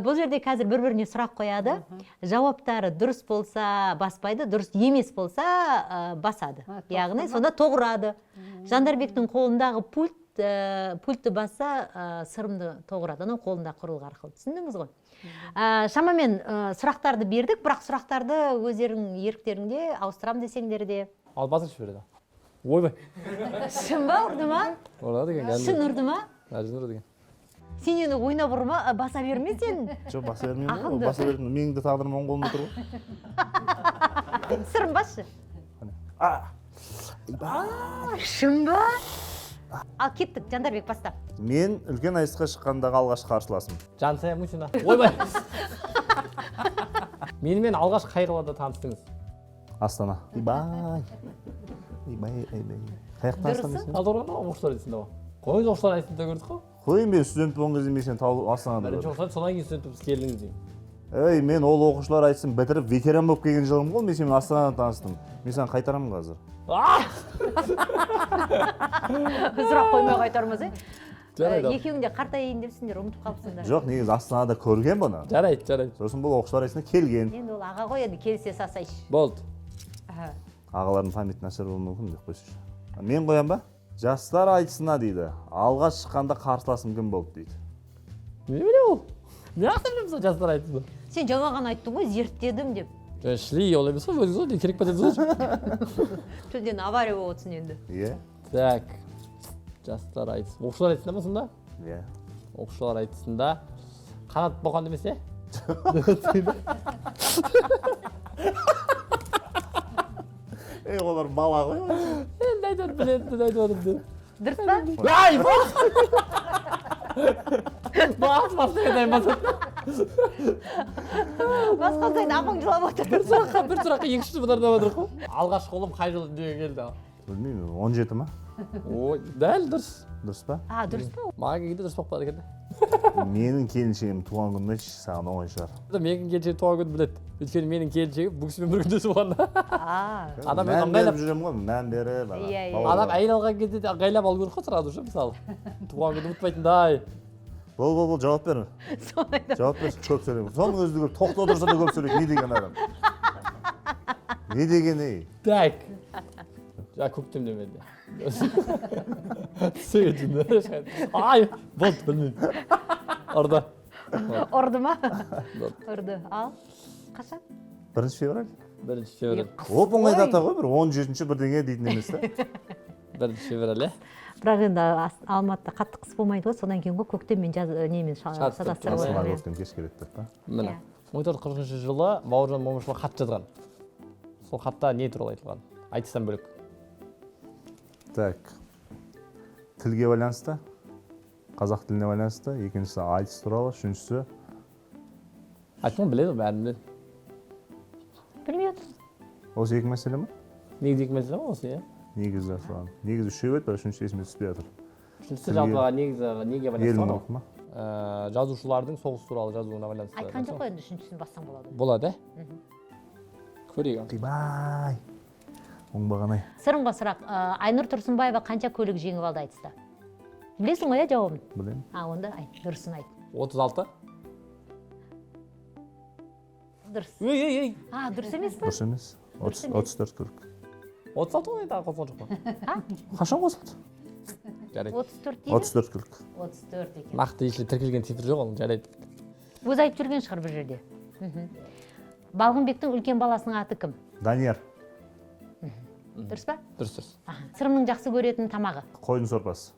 Бұл жерде қазір бір-біріне сұрақ қояды. Жауаптары дұрыс болса баспайды, дұрыс емес болса басады. Яғни сонда тоқ ұрады. Жандарбектің қолындағы пультті баса Сырымды тоқ ұрады. Анау қолындағы құрылғы арқылы. Түсіндіңіз ғой? Шамамен сұрақтарды бердік, бірақ сұрақтарды өздерің еріктеріңде ауыстырам десеңдер де. Ал басып жібереді. Ойбай. Шын ба, ұрды ма? Ұрады екен. Шын ұрды ма? Әжін ұрады екен. Сен енді ойнап ұрма, баса берме сен. Жоқ, баса бермеймін ғой. Баса бермеймін. Менің де тағдырым оң қолымда тұр ғой. Сырым басшы. Шын ба? Ал кеттік, Жандарбек баста. Мен үлкен айысқа шыққандағы алғашқы қарсыласым. Жансая Мусина. Ойбай. Менімен алғаш қай қалада таныстыңыз? Астана. Ибай. Қаяқтан Астана? Талдықорғанда оқушылар есінде ғой. Қойыңыз оқушылар есінде көрдік қой. Қой, мен студент болған кезде мен сені Астанада бірінші оқушылар, содан кейін студент болып келдіңіз деймін. Ей, мен ол оқушылар айтсын бітіріп ветеран болып келген жылым ғой, мен сенімен Астанадан таныстым. Мен саған қайтарамын қазір. Сұрақ қоймай қайтармыз, Жарайды. Екеуің де қартайын депсіңдер, ұмытып қалыпсыңдар. Жоқ, негізі Астанада көрген бұны. Жарайды. Сосын бұл оқушылар айтысына келген. Енді ол аға ғой, енді келісе салсайшы. Болды. Ағалардың памяті нашар болуы мүмкін деп қойсайшы. Мен қоям ба? Жастар айтысына дейді. Алғаш шыққанда қарсыласым кім болды дейді. Не біле ол? Не ақсы білеміз ол жастар айтысына? Сен жаңа ғана айттың ғой, зерттедім деп. Шли ол емес ғой, өзіңіз ғой, керек па дедіңіз ғой. Түнден авария болып отырсын енді. Иә? Так. Жастар айтыс. Оқушылар айтысында ма сонда? Иә. Оқушылар айтысында қанат боқан демесе? Ей, олар бала ғой. Енді айтып білетін айтып отырмын. Дұрыс па? Ай, бас дегендей бас. Басқалсайын ақың жылап отыр. Bir сұраққа екі-үш бұдарда отырық қой. Алғашқы қолым қай жылы дүниеге келді? Білмеймін, 17 ма? Ой, дәл дұрыс. Дұрыс па? Дұрыс па? Маған келгенде дұрыс болып қалады екен. Менің келіншегім туған күнін айтшы, саған оңай шығар. Менің келіншегім туған күнді біледі. Өйткені менің келіншегім бұл кісімен бір күнде туғанда. Адам Мән беріп жүремін ғой, мән беріп. Адам әйел алған кезде де ыңғайлап алу керек қой сразу же, мысалы. Туған күнді ұмытпайтындай. Бол, жауап бер. Жауап бер, көп сөйлеймін. Соның өзі көп, тоқта отырса да көп сөйлейді. Не деген адам? Не деген ей? Так. Ja, көктем демеді. Сөйдіңді. Ай, болды, білмеймін. Ұрды. Ұрды ма? Ұрды. Ал, қашан? 1 февраль. 1 февраль. Оп-оңай дата ғой, бір 17-ші бірдеңе дейтін емес та. 1 февраль, е? Бірақ енді Алматыда қатты қыс болмайды ғой, содан кейін ғой көктем мен немен шатастырып Асылар көктем кеш келеді деп па? Міне, 1940 жылы Бауыржан Момышұлы хат жазған. Сол хатта не туралы айтылған? Айтыстан бөлек. Так, тілге байланысты, қазақ тіліне байланысты, екіншісі айтыс туралы, үшіншісі... Айтқан біледі, бәрін біледі. білмей отырсыз. Осы екі мәселе ма? негізі екі мәселе ма осы, иә? Негізі соған. Негізі үшеу еді, бірақ үшінші есіме түспей жатыр. Үшіншісі жалпыға негізі неге байланысты Елін ғой? оқы ма? Жазушылардың соғыс туралы жазуына байланысты. Айтқан жоқ қой енді үшіншісін бассаң болады. Болады, көрейік. Қибай. Оңбаған-ай. Сырымға сұрақ, Айнұр Тұрсынбаева қанша көлік жеңіп алды айтыста? Білесің ғой, жауабын? Білемін. Онда айт, дұрысын айт. 36. Дұрыс. Ей. Дұрыс емес пе? Дұрыс емес. 34 көлік. 36 ғой, тағы қосылған жоқ па? Қашан қосылды? Жарайды. 34 дейді? 34 көлік. 34 екен. Нақты ешілі тіркелген цифр жоқ, оның жарайды. Өзі айтып жүрген шығар бір жерде. Балғынбектің үлкен баласының аты кім? Данияр. Дұрыс па? Дұрыс. Сырымның жақсы көретін тамағы? Қойын сорпасы.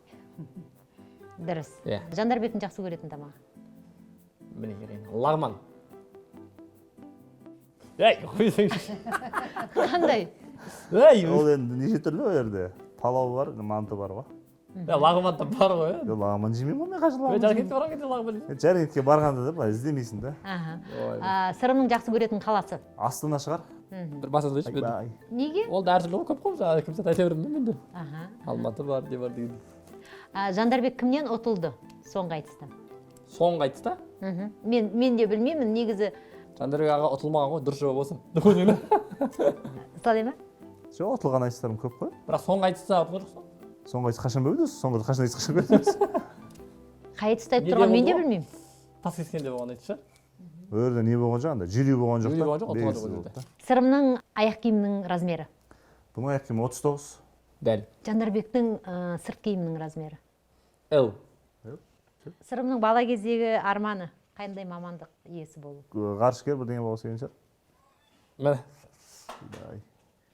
Дұрыс. Иә. Жандарбектің жақсы көретін тамағы? Міне керейін. Лағман. Ей, қойсаңшы. Қандай? Ей, Ол енді неше түрлі ол жерде. Палау бар, манты бар ғой. лағман да бар ғой, Жоқ, лағман жемеймін ғой мен қашан лағман. жаркетке барған кезде лағман. Жәргетке барғанда да былай іздемейсің да. Сырымның жақсы көретін қаласы? Астана шығар. Бір басын айтшы. Айбай. Неге? Ол да әртүрлі көп қой, жаңағы кімсе айта беремін мен де. Алматы бар, не бар деген. Жандарбек кімнен ұтылды соңғы айтыста? Соңғы айтыста? Мен де білмеймін, негізі. Жандарбек аға ұтылмаған ғой, дұрыс жауап болсын. Солай ма? Жоқ, ұтылған айтыстарым көп қой. Бірақ соңғы айтыста ұтылған жоқсың. Соңғы айтыс қашан бөлді? Соңғы қашан айтыс қашан бөлді? Қай айтыста айтып тұрған мен де білмеймін. Тас кескенде болған айтышы. Өрде не болған жоқ анда? Жюри болған жоқ та. Жюри болған жоқ, Белгісіз ұтылған болды жоқ. да. Сырымның аяқ киімінің размері? Бұның аяқ киімі 39. Дәл. Жандарбектің сырт киімінің размері? Л. Сырымның бала кездегі арманы? Қандай мамандық иесі болу? Ғарышкер бірдеңе болса деген шығар. Міне.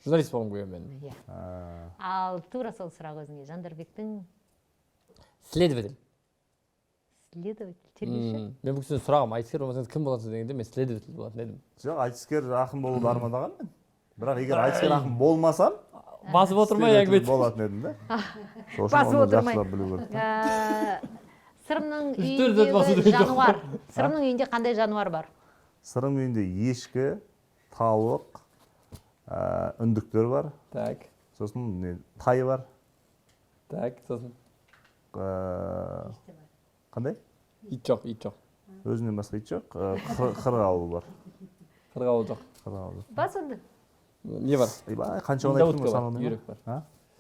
Журналист болғым келген мен. Ал тура сол сұрақ өзіңе. Жандарбектің Следователь. следователь, тергеуші? Мен бұл кісіден сұрағым, айтыскер болмасаңыз кім боласыз дегенде мен следователь болатын едім. Жоқ, айтыскер ақын болуды армандаған мен. Бірақ егер айтыскер ақын болмасам, Басып отырмай әңгіме следователь болатын едім да. Басып отырмай. Жақсылап білу керек. Сырымның Үстелден басу үйіндегі деген жоқ. жануар? Сырымның үйінде қандай жануар бар? Сырым үйінде ешкі, тауық, үндіктер бар. Так, Сосын тай бар. так, сосын. Қандай? Ит жоқ. Өзінен басқа ит жоқ. Қырғауыл бар. Қырғауыл жоқ. Қырғауыл. Бас онда. Не бар? Айбай, қанша оны айттым Индаутка бар, үйрек бар.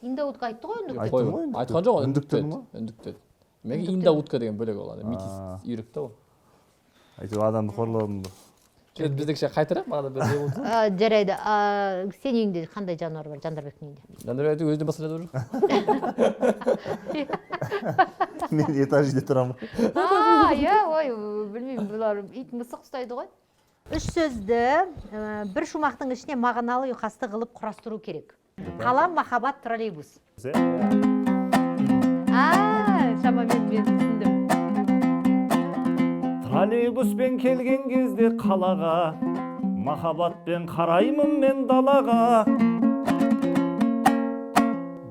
Индаутқа айтты ғой үндікті. Айттым ғой. Айтқан жоқ, Үндіктер үндіктеді. ма? Үндіктеді. Мен индаутка деген бөлек олады. Метис үйрек та ол. Әйтеуір адамды қорлаудың бір. Біздікше қайтарып, маған бір не болды. Жарайды. Сен үйіңде қандай жануар бар Жандарбектің үйінде? Жандарбектің өзіне басқа жануар жоқ. Мен этаж үйде тұрамын. Иә, ой, білмеймін, бұлар ит мысық ұстайды ғой. Үш сөзді бір шумақтың ішіне мағыналы ұйқасты қылып құрастыру керек. Қалам, махаббат, троллейбус. Шамамен мен түсіндім. Троллейбуспен келген кезде қалаға, махаббатпен қараймын мен далаға.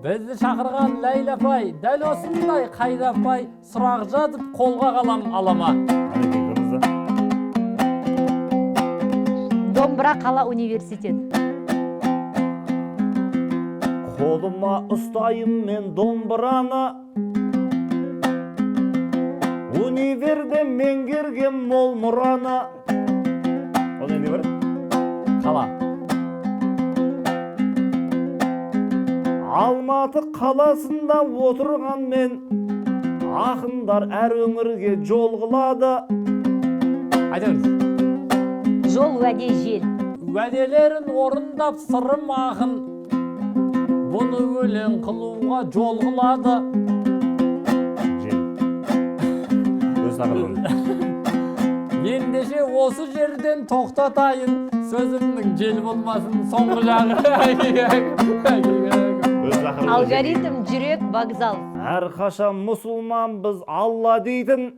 Бізді шақырған Ләйлә апай, дәл осындай қайда апай, сұрақ жазып қолға қалам алама. Домбыра қала университет. Қолыма ұстайым мен домбыраны, универде меңгерген мол мұраны. Ол не бар? Қала. Алматы қаласында отырған мен, ақындар әр өңірге жол қылады. Айтыңыз. Жол, уәде, жел. Уәделерін орындап сырым ақын, бұны өлең қылуға жол қылады. Ендеше осы жерден тоқтатайын, сөзімнің жел болмасын соңғы жағы. Алгоритм, жүрек, вокзал. Әрқашан мұсылман біз Алла дейтін,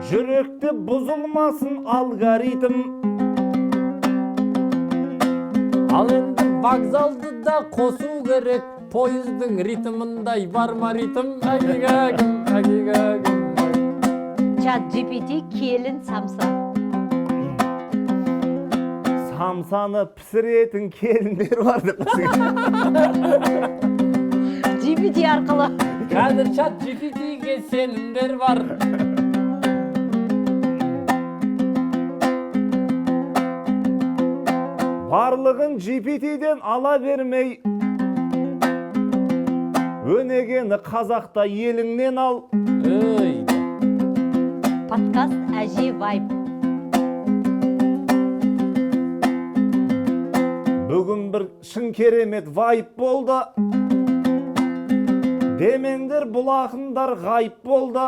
жүректе бұзылмасын алгоритм. Ал енді вокзалды да қосу керек, пойыздың ритмындай бар ма ритм? Чат GPT, келін, самса. самсаны пісіретін келіндер бар деп GPT арқылы. Қазір чат GPT-ге сенімдер бар. Барлығын GPT-ден ала бермей, өнегені қазақта еліңнен ал. Ой. Подкаст Әже Вайб. Бүгін бір шын керемет вайп болды. Демеңдер бұл ақындар ғайып болды.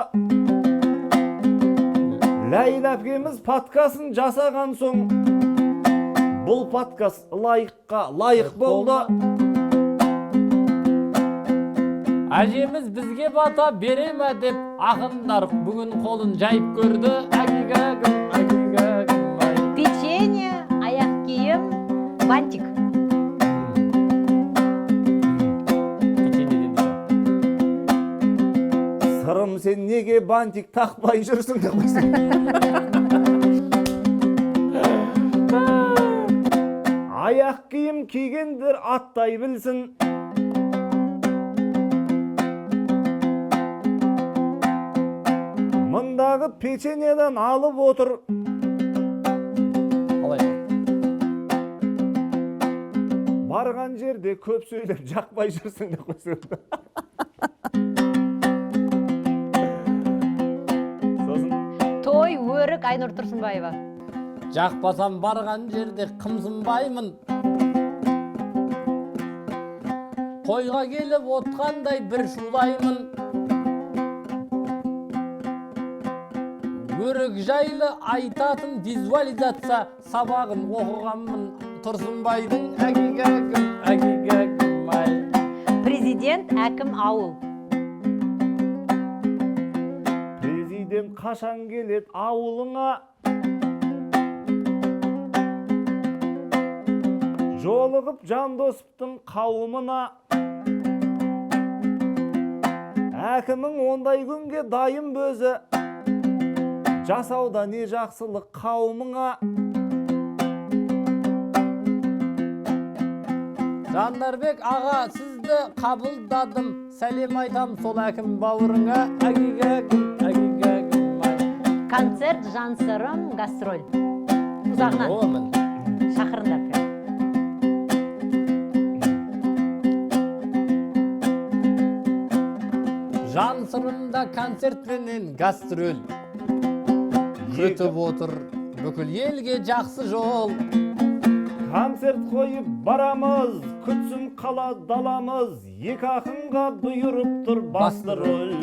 Ләйла әпкеміз подкастын жасаған соң, бұл подкаст лайыққа лайық болды. Әжеміз бізге бата бере ме деп ақындар бүгін қолын жайып көрді. Әгигагым, әгигагым, ай. Печенье, аяқ киім, бантик. Сырым, сен неге бантик тақпай жүрсің деп қойсын. Аяқ киім кигендер аттай білсін. Мындағы печеньеден алып отыр. Қалай? Барған жерде көп сөйлеп жақпай жүрсің деп қойсын. Той, өрік, Айнұр Тұрсынбаева. Жақпасам барған жерде қымсынбаймын. Қойға келіп отқандай бір шулаймын. Өрік жайлы айтатын визуализация сабағын оқығанмын. Тұрсынбайдың әгигагым, әгигагым, ай. Президент, әкім, ауыл. Президент қашан келет ауылыңа? Жолығып Жандосовтың қауымына. Әкімің ондай күнге дайын бөзі. Жасауда не жақсылық қауымыңа. Жандарбек аға, сізді қабылдадым. Сәлем айтам сол әкім бауырыңа. Әгигагым, әгигагым, ай. Концерт, жансырым, гастроль. Ұзағынан. Омын. Шақырындар. Жан сырында концертпенен гастроль. Күтіп отыр бүкіл елге жақсы жол. Концерт қойып барамыз, күтсін қала даламыз. Екі ақынға бұйырып тұр басты рөл.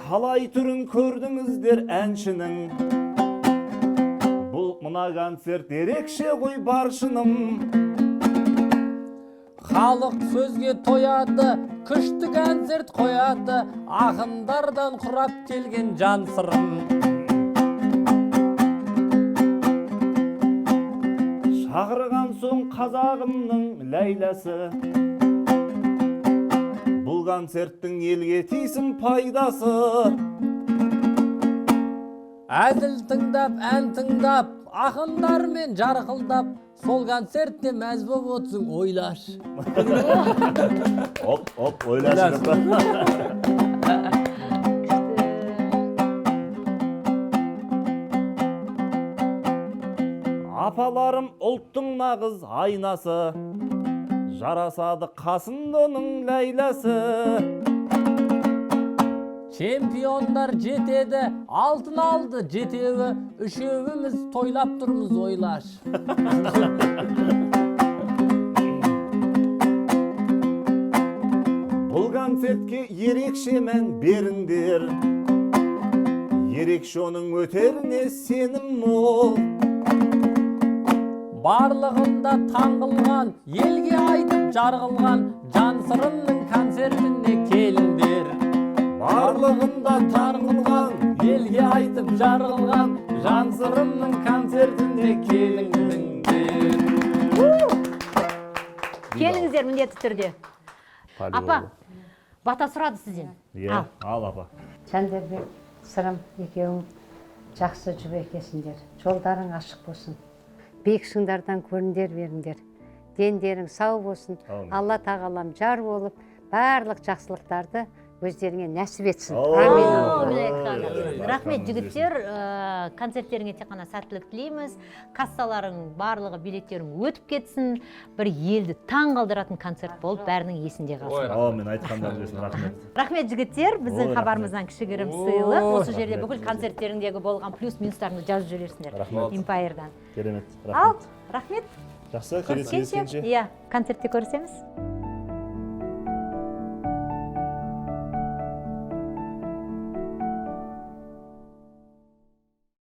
Талай түрін көрдіңіздер әншінің. Бұл мына концерт ерекше ғой баршының. Халық сөзге тояды, күшті концерт қояды. Ақындардан құрап келген жан сырым. Шақырған соң қазағымның ләйләсі. Бұл концерттің елге тисін пайдасы. Әзіл тыңдап, ән тыңдап, ақындармен жарқылдап, сол концертте мәз боп отсың, ойлаш. Оп, ойлаш. Апаларым ұлттың нағыз айнасы. Жарасады қасында оның ләйләсі. Чемпиондар жетеді, алтын алды жетеуі, үшеуіміз тойлап тұрмыз, ойлаш. Бұл концертке ерекше мән беріңдер. Ерекше оның өтеріне сенім мол. Барлығында таңғылған, елге айтып жарғылған, жан сырымның концертіне келіңдер. Барлығында таңғылған, елге айтып жарғылған, жан сырымның концертіне келіңдер. Келіңіздер міндетті түрде. Апа, бата сұрады сізден. Иә, ал апа. Жандарбек, сырым екеуің жақсы жүбекесіңдер, жолдарың ашық болсын, биік шыңдардан көріндер беріңдер, дендерің сау болсын, алла тағалам жар болып барлық жақсылықтарды өздеріңе нәсіп етсін. Амин. Рахмет жігіттер, концерттеріңе тек қана сәттілік тілейміз, кассаларың барлығы билеттерің өтіп кетсін, бір елді таң қалдыратын концерт болып бәрінің есінде қалсын. Амин, айтқандарыңыз келсін. Рахмет. Рахмет жігіттер, біздің хабарымыздан кішігірім сыйлық. Осы жерде бүкіл концерттеріңдегі болған плюс-минустарыңды жазып жібересіңдер. Рахмет. Empire-дан. Керемет. Ал, рахмет. Жақсы, келесі кездескенше. Иә, концертте көрісеміз.